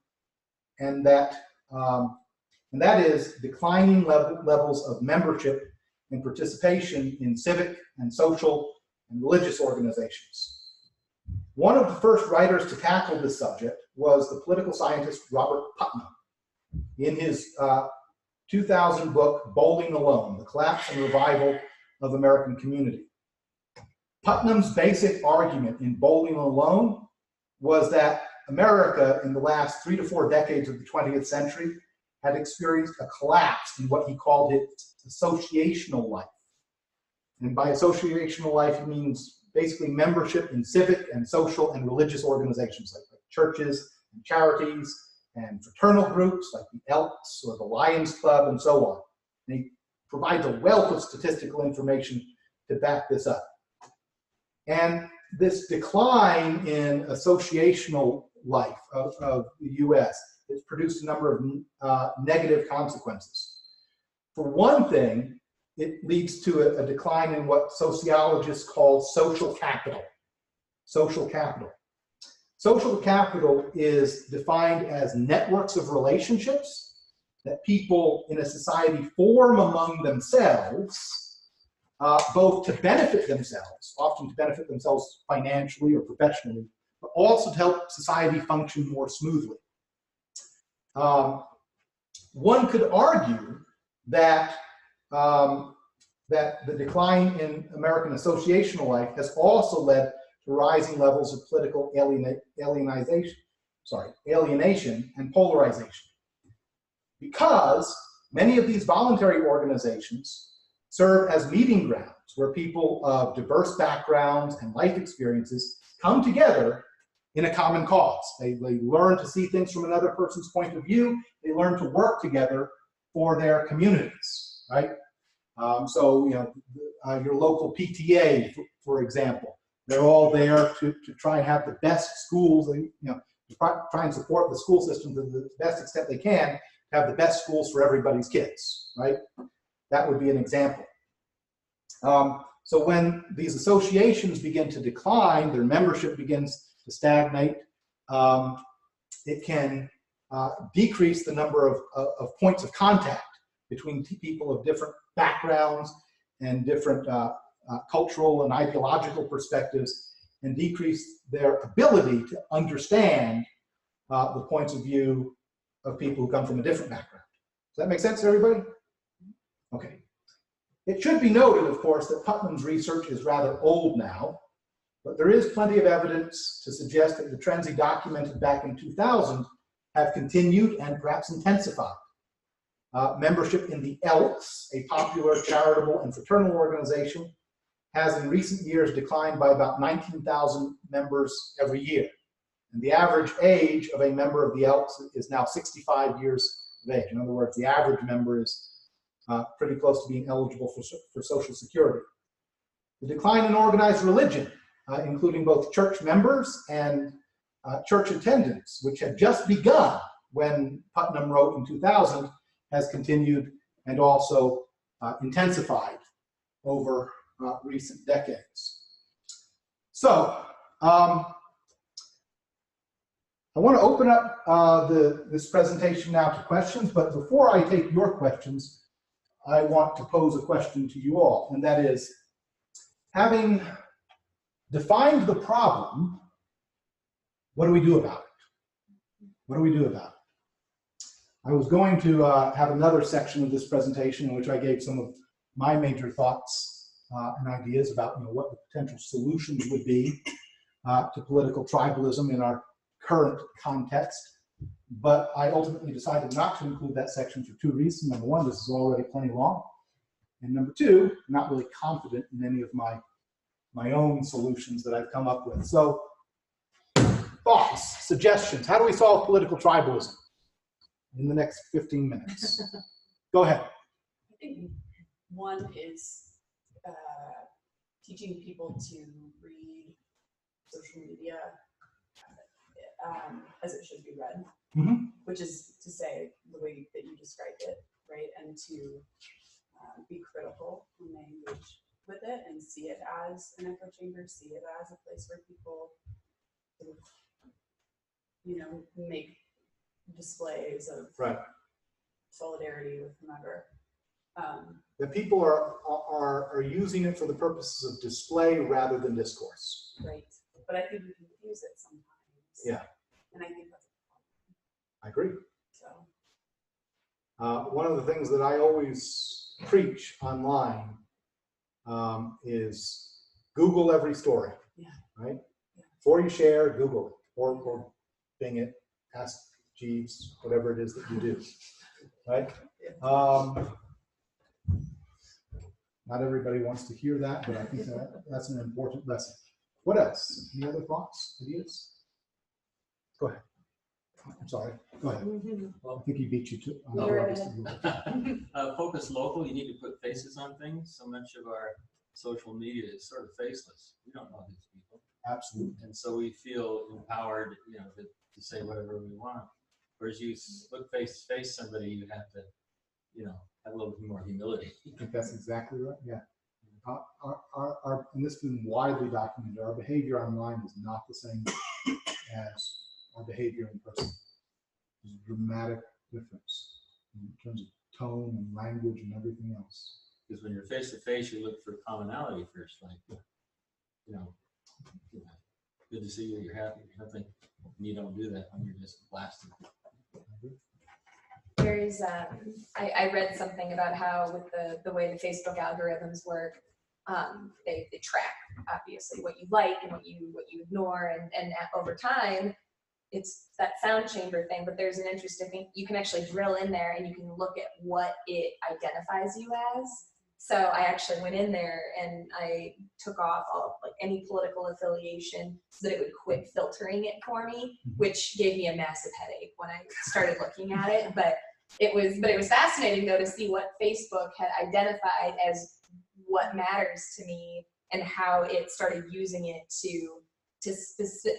and that is declining levels of membership and participation in civic and social and religious organizations. One of the first writers to tackle this subject was the political scientist Robert Putnam. In his 2000 book, Bowling Alone, The Collapse and Revival of American Community. Putnam's basic argument in Bowling Alone was that America in the last 3 to 4 decades of the 20th century had experienced a collapse in what he called its associational life. And by associational life, he means basically membership in civic and social and religious organizations like churches and charities and fraternal groups like the Elks or the Lions Club and so on. And he provides a wealth of statistical information to back this up. And this decline in associational life of the US has produced a number of negative consequences. For one thing, it leads to a decline in what sociologists call social capital. Social capital. Social capital is defined as networks of relationships that people in a society form among themselves, both to benefit themselves, often to benefit themselves financially or professionally, but also to help society function more smoothly. One could argue that that the decline in American associational life has also led to rising levels of political alienation and polarization. Because many of these voluntary organizations serve as meeting grounds where people of diverse backgrounds and life experiences come together in a common cause. They learn to see things from another person's point of view. They learn to work together for their communities, right? So, your local PTA, for example, they're all there to try and have the best schools, to try and support the school system to the best extent they can, have the best schools for everybody's kids, right? That would be an example. So when these associations begin to decline, their membership begins to stagnate, it can decrease the number of points of contact between people of different backgrounds and different cultural and ideological perspectives, and decrease their ability to understand the points of view of people who come from a different background. Does that make sense to everybody? Okay. It should be noted, of course, that Putnam's research is rather old now, but there is plenty of evidence to suggest that the trends he documented back in 2000 have continued and perhaps intensified. Membership in the Elks, a popular charitable and fraternal organization, has in recent years declined by about 19,000 members every year. And the average age of a member of the Elks is now 65 years of age. In other words, the average member is pretty close to being eligible for Social Security. The decline in organized religion, including both church members and church attendance, which had just begun when Putnam wrote in 2000, has continued and also intensified over recent decades. So, I want to open up this presentation now to questions, but before I take your questions, I want to pose a question to you all, and that is, having defined the problem, what do we do about it? What do we do about it? I was going to have another section of this presentation in which I gave some of my major thoughts and ideas about what the potential solutions would be to political tribalism in our current context. But I ultimately decided not to include that section for two reasons. Number one, this is already plenty long. And number two, I'm not really confident in any of my own solutions that I've come up with. So thoughts, suggestions, how do we solve political tribalism in the next 15 minutes? Go ahead. I think one is teaching people to read social media as it should be read, which is to say the way that you described it, right? And to be critical when they engage with it and see it as an echo chamber, see it as a place where people sort of, make displays of solidarity with whomever. That people are using it for the purposes of display rather than discourse. Right. But I think we can use it sometimes. Yeah. And I think that's a problem. I agree. So. One of the things that I always preach online is Google every story. Yeah. Right? Yeah. Before you share, Google it or Bing it, ask Jeeves, whatever it is that you do. Right? Yeah. Not everybody wants to hear that, but I think that's an important lesson. What else? Any other thoughts, ideas? Go ahead. I'm sorry. Go ahead. Well, I think he beat you to. focus local. You need to put faces on things. So much of our social media is sort of faceless. We don't know these people. Absolutely. And so we feel empowered, to say whatever we want. Whereas you look face to face somebody, you have to, have a little bit more humility. I think that's exactly right. Yeah. And this has been widely documented. Our behavior online is not the same as our behavior in person. There's a dramatic difference in terms of tone and language and everything else. Because when you're face to face, you look for commonality first, like, good to see you, you're happy, or something. And you don't do that when you're just blasting. There's, I read something about how with the way the Facebook algorithms work, they track obviously what you like and what you ignore, and over time, it's that sound chamber thing. But there's an interesting thing, you can actually drill in there and you can look at what it identifies you as. So I actually went in there and I took off all any political affiliation so that it would quit filtering it for me, which gave me a massive headache when I started looking at it. But it was fascinating though to see what Facebook had identified as what matters to me and how it started using it to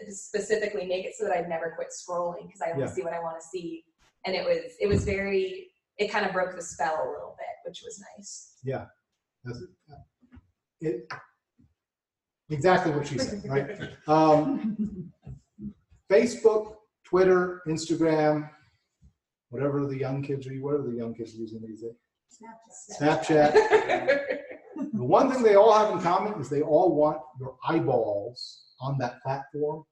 specifically make it so that I'd never quit scrolling because I only see what I want to see. And it was very, it kind of broke the spell a little bit, which was nice. Yeah, exactly what she said, right? Facebook, Twitter, Instagram, whatever the young kids are using these days. Snapchat. The one thing they all have in common is they all want your eyeballs on that platform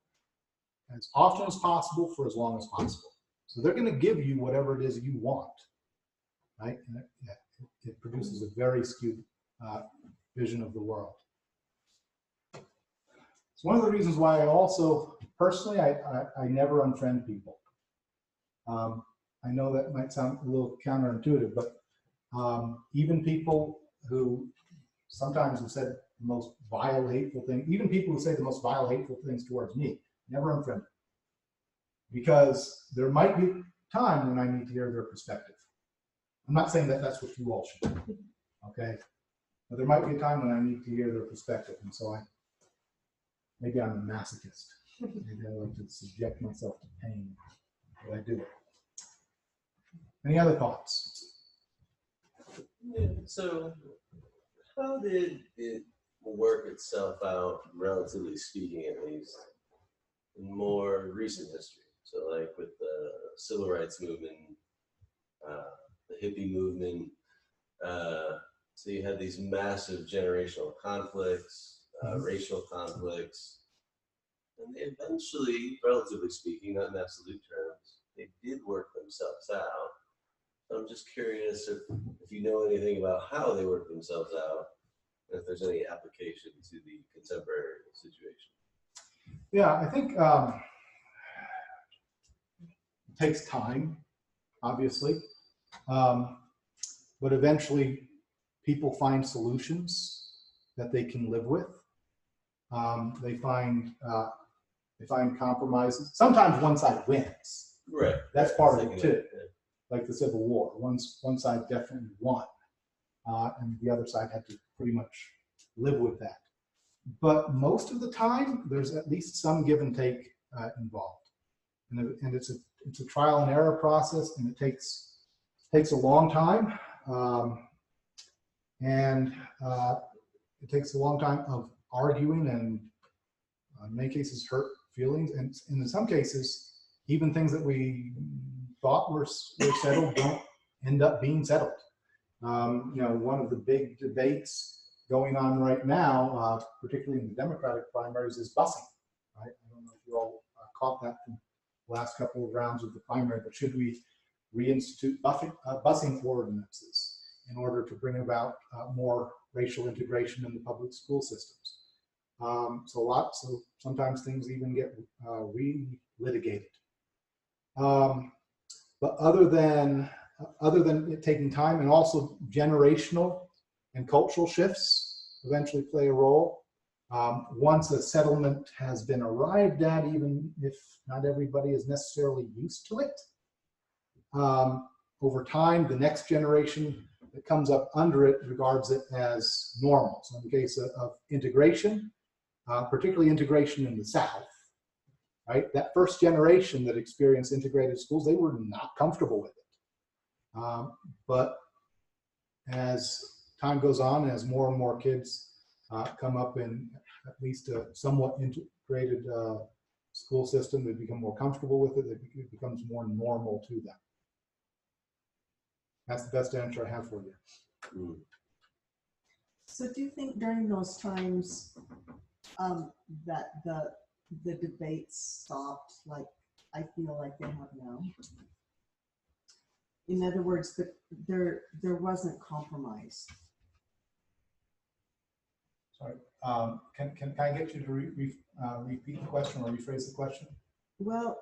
as often as possible for as long as possible. So they're going to give you whatever it is you want, right? And it produces a very skewed vision of the world. It's one of the reasons why I also, personally, I never unfriend people. I know that might sound a little counterintuitive, but even people who sometimes have said the most vile, hateful things, even people who say the most vile, hateful things towards me, never unfriend them. Because there might be a time when I need to hear their perspective. I'm not saying that that's what you all should do, okay? But there might be a time when I need to hear their perspective, and so maybe I'm a masochist. Maybe I like to subject myself to pain, but I do it. Any other thoughts? Yeah, so how did it work itself out, relatively speaking at least, in more recent history? So like with the civil rights movement, the hippie movement, so you had these massive generational conflicts, racial conflicts, and they eventually, relatively speaking, not in absolute terms, they did work themselves out. So I'm just curious if you know anything about how they worked themselves out, and if there's any application to the contemporary situation. Yeah, I think it takes time, obviously, but eventually people find solutions that they can live with. They find compromises. Sometimes one side wins. Right. That's part of it too. Yeah. Like the Civil War, one side definitely won, and the other side had to pretty much live with that. But most of the time, there's at least some give and take involved, and it's a trial and error process, and it takes a long time, and it takes a long time of arguing and in many cases hurt feelings, and in some cases even things that we thought were settled don't end up being settled. One of the big debates going on right now, particularly in the Democratic primaries, is busing. Right? I don't know if you all caught that from the last couple of rounds of the primary, but should we reinstitute busing ordinances in order to bring about more racial integration in the public school systems? So sometimes things even get re-litigated. But other than it taking time, and also generational and cultural shifts eventually play a role. Once a settlement has been arrived at, even if not everybody is necessarily used to it, over time, the next generation that comes up under it regards it as normal. So in the case of integration, particularly integration in the South, right? That first generation that experienced integrated schools, they were not comfortable with it. But as time goes on, as more and more kids come up in at least a somewhat integrated school system, they become more comfortable with it, it becomes more normal to them. That's the best answer I have for you. So do you think during those times that the debates stopped, like I feel like they have now? In other words, there wasn't compromise. Sorry, can I get you to repeat the question or rephrase the question? Well,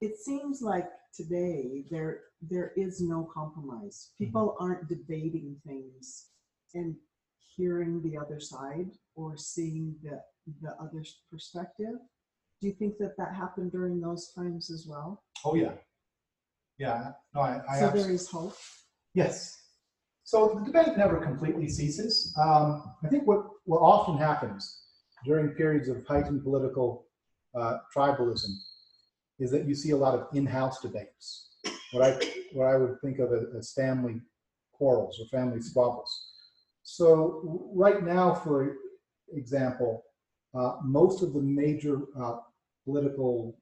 it seems like today there is no compromise. People aren't debating things and hearing the other side or seeing the other perspective. Do you think that happened during those times as well? Oh yeah, yeah. No, I so there is hope. Yes. So the debate never completely ceases. I think what often happens during periods of heightened political tribalism is that you see a lot of in-house debates, what I would think of as family quarrels or family squabbles. So right now, for example, most of the major political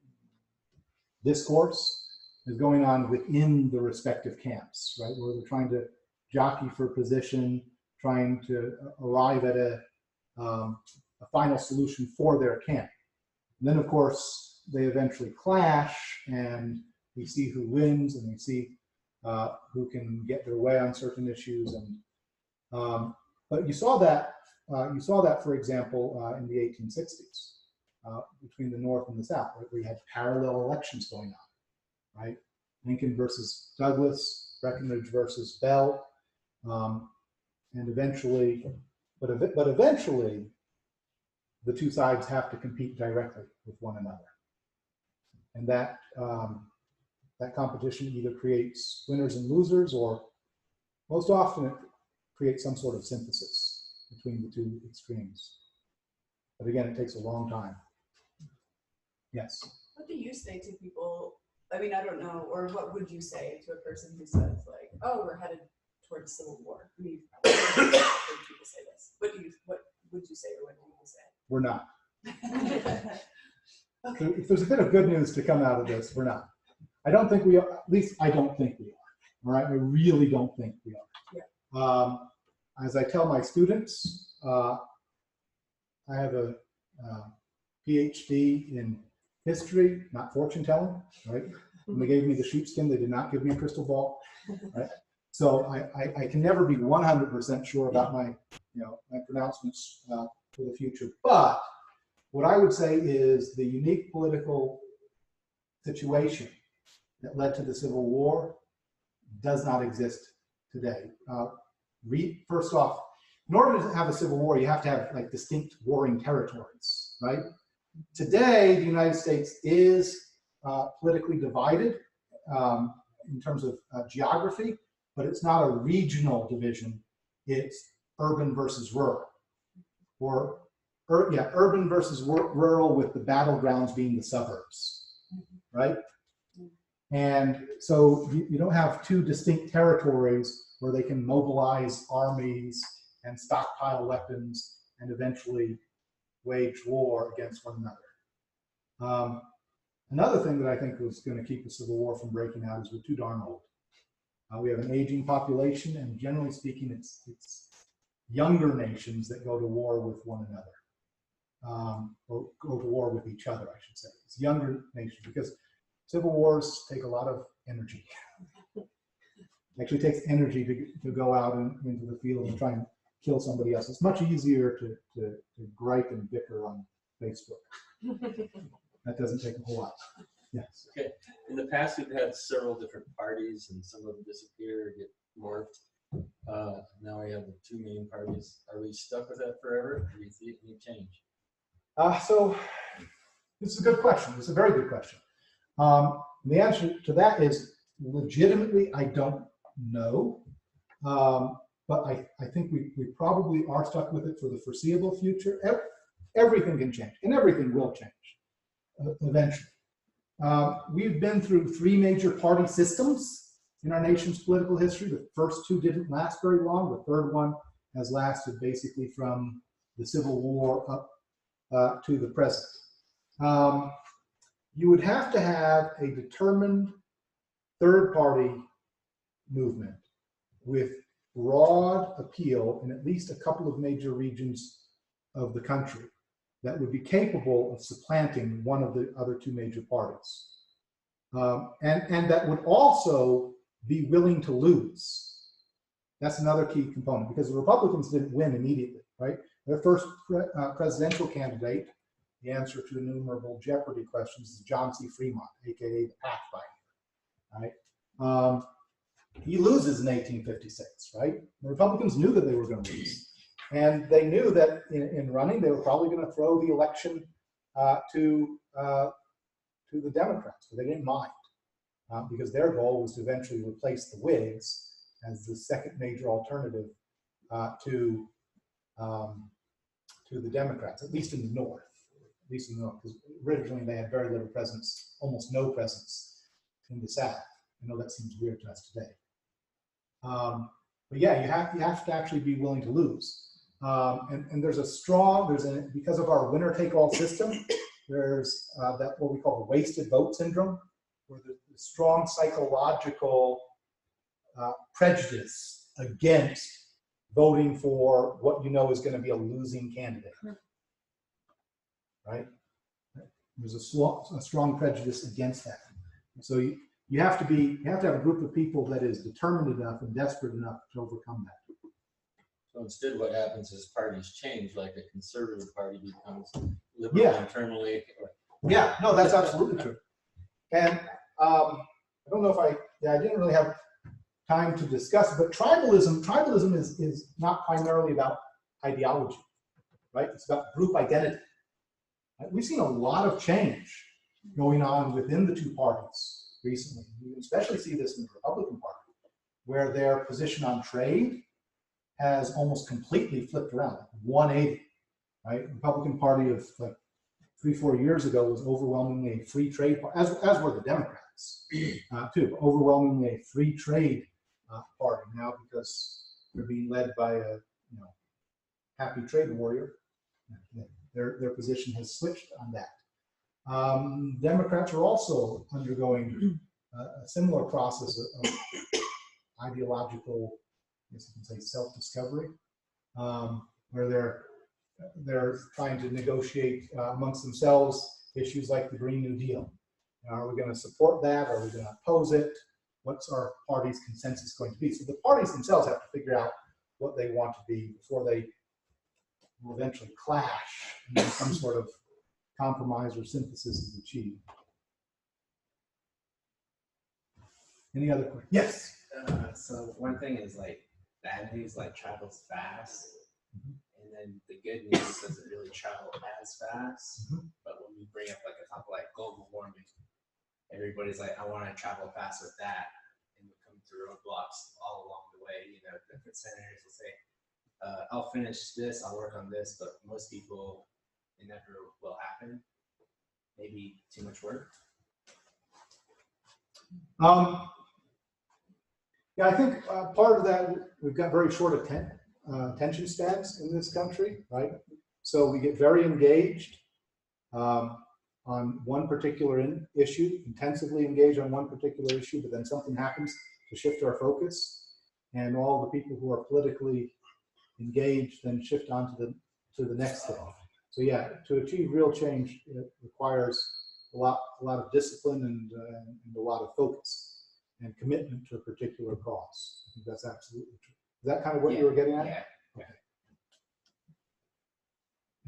discourse is going on within the respective camps, right? Where they're trying to jockey for position, trying to arrive at a final solution for their camp. And then, of course, they eventually clash, and we see who wins, and we see who can get their way on certain issues. And but you saw that, for example, in the 1860s between the North and the South, right, where you had parallel elections going on, right? Lincoln versus Douglas, Breckinridge versus Bell, and eventually, but eventually, the two sides have to compete directly with one another, and that competition either creates winners and losers, or most often it creates some sort of synthesis between the two extremes. But again, it takes a long time. Yes. What do you say to people? I mean, I don't know, or what would you say to a person who says like, "Oh, we're headed towards civil war"? I mean, I've heard people say this. What would you say, or what do you say? We're not. Okay. If there's a bit of good news to come out of this, we're not. I don't think we are. At least I don't think we are. All right, I really don't think we are. Yeah. As I tell my students, I have a PhD in history, not fortune telling. Right? When they gave me the sheepskin, they did not give me a crystal ball. Right? So I can never be 100% sure about my my pronouncements for the future. But what I would say is the unique political situation that led to the Civil War does not exist today. First off, in order to have a civil war, you have to have like distinct warring territories, right? Today, the United States is politically divided in terms of geography, but it's not a regional division. It's urban versus rural, or urban versus rural, with the battlegrounds being the suburbs, right? And so you don't have two distinct territories where they can mobilize armies and stockpile weapons and eventually wage war against one another. Another thing that I think was going to keep the Civil War from breaking out is we're too darn old. We have an aging population, and generally speaking, it's younger nations that go to war with one another, or go to war with each other, I should say. It's younger nations, because civil wars take a lot of energy. It actually takes energy to go out into the field and try and kill somebody else. It's much easier to gripe and bicker on Facebook. That doesn't take a whole lot. Yes. Okay. In the past, we've had several different parties, and some of them disappear, get morphed. Now we have the two main parties. Are we stuck with that forever? Do you see any change? So this is a good question. It's a very good question. The answer to that is legitimately, I don't know. But I think we probably are stuck with it for the foreseeable future. Everything can change, and everything will change eventually. We've been through three major party systems in our nation's political history. The first two didn't last very long. The third one has lasted basically from the Civil War up to the present. You would have to have a determined third party movement with broad appeal in at least a couple of major regions of the country that would be capable of supplanting one of the other two major parties. And that would also be willing to lose. That's another key component, because the Republicans didn't win immediately, right? Their first presidential candidate, the answer to innumerable Jeopardy questions, is John C. Fremont, aka the Pathfinder, right? He loses in 1856, right? The Republicans knew that they were going to lose. And they knew that in running, they were probably going to throw the election to the Democrats, but they didn't mind, because their goal was to eventually replace the Whigs as the second major alternative to the Democrats, at least in the North. At least in the North, because originally they had very little presence, almost no presence in the South. I know that seems weird to us today. But yeah, you have to actually be willing to lose. And there's because of our winner-take-all system, there's that what we call the wasted vote syndrome, where there's a strong psychological prejudice against voting for what you know is going to be a losing candidate, right? There's a strong prejudice against that. So you have to have a group of people that is determined enough and desperate enough to overcome that. So instead, what happens is parties change, like a conservative party becomes liberal internally. Yeah, no, that's absolutely true. And I don't know if I didn't really have time to discuss it, but tribalism is not primarily about ideology, right? It's about group identity. We've seen a lot of change going on within the two parties recently. You especially see this in the Republican Party, where their position on trade has almost completely flipped around, 180, right? The Republican Party of like 3-4 years ago was overwhelmingly a free trade party, as were the Democrats too, overwhelmingly a free trade party now, because they're being led by a happy trade warrior. Their position has switched on that. Democrats are also undergoing a similar process of ideological, I guess you can say, self-discovery, where they're trying to negotiate amongst themselves issues like the Green New Deal. Are we going to support that? Are we going to oppose it? What's our party's consensus going to be? So the parties themselves have to figure out what they want to be before they will eventually clash, and some sort of compromise or synthesis is achieved. Any other questions? Yes. So one thing is like bad news like travels fast, and then the good news doesn't really travel as fast. But when we bring up like a topic like global warming, everybody's like, I want to travel fast with that, and we come to roadblocks all along the way. You know, different senators will say, I'll finish this, I'll work on this, but most people, it never will happen. Maybe too much work. Yeah, I think part of that, we've got very short attention spans in this country, right? So we get very engaged on one particular issue, intensively engaged on one particular issue, but then something happens to shift our focus, and all the people who are politically engaged then shift on to the next thing. So yeah, to achieve real change, it requires a lot of discipline and a lot of focus and commitment to a particular cause. I think that's absolutely true. Is that kind of what you were getting at? Yeah. Okay.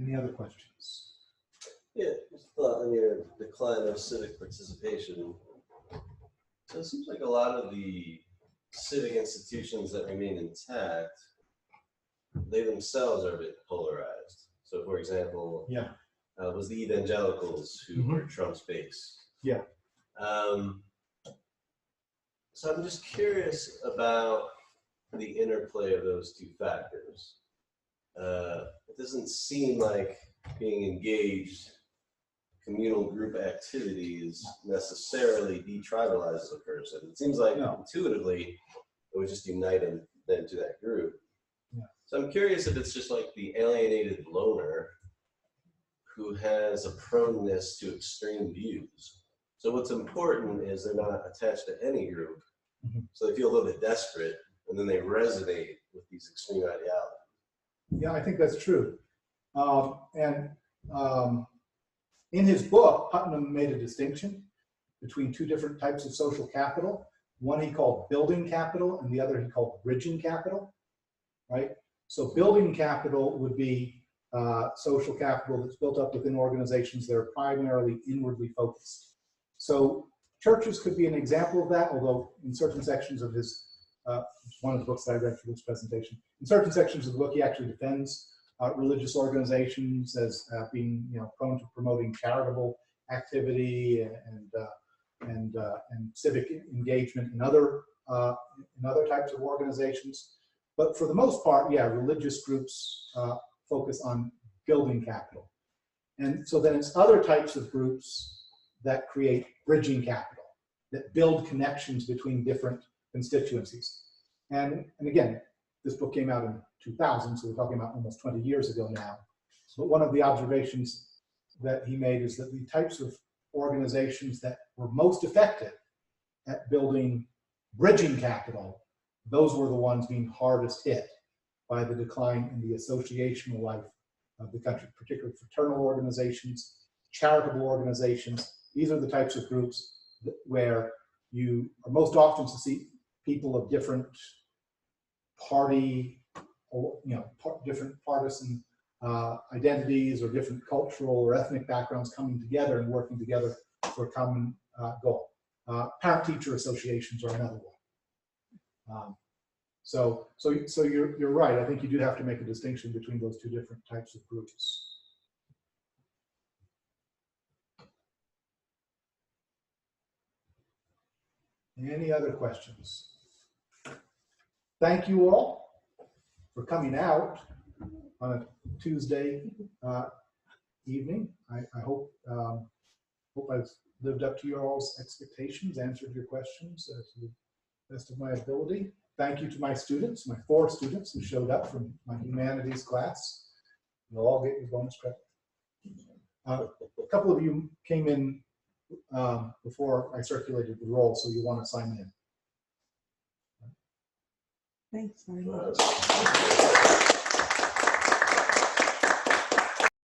Any other questions? Yeah, just thought on your decline of civic participation. So it seems like a lot of the civic institutions that remain intact, they themselves are a bit polarized. So for example, was the evangelicals who were Trump's base. Yeah. So I'm just curious about the interplay of those two factors. It doesn't seem like being engaged communal group activities necessarily detribalizes a person. It seems like intuitively it would just unite them to that group. Yeah. So I'm curious if it's just like the alienated loner who has a proneness to extreme views. So what's important is they're not attached to any group. So they feel a little bit desperate, and then they resonate with these extreme ideologies. Yeah, I think that's true. In his book, Putnam made a distinction between two different types of social capital. One he called building capital, and the other he called bridging capital, right? So building capital would be social capital that's built up within organizations that are primarily inwardly focused. So churches could be an example of that, although in certain sections of his, one of the books that I read for this presentation, in certain sections of the book he actually defends religious organizations as being, prone to promoting charitable activity and civic engagement in other types of organizations. But for the most part, religious groups focus on building capital. And so then it's other types of groups that create bridging capital, that build connections between different constituencies. And again, this book came out in 2000, so we're talking about almost 20 years ago now. But one of the observations that he made is that the types of organizations that were most effective at building bridging capital, those were the ones being hardest hit by the decline in the associational life of the country, particularly fraternal organizations, charitable organizations. These are the types of groups where you are most often to see people of different party, different partisan identities or different cultural or ethnic backgrounds coming together and working together for a common goal. Parent-teacher associations are another one. So you're right. I think you do have to make a distinction between those two different types of groups. Any other questions? Thank you all for coming out on a Tuesday evening. I hope I've lived up to your all's expectations, answered your questions to the best of my ability. Thank you to my students, my 4 students who showed up from my humanities class. You'll all get your bonus credit. A couple of you came in before I circulated the roll, so you want to sign in. Thanks very much.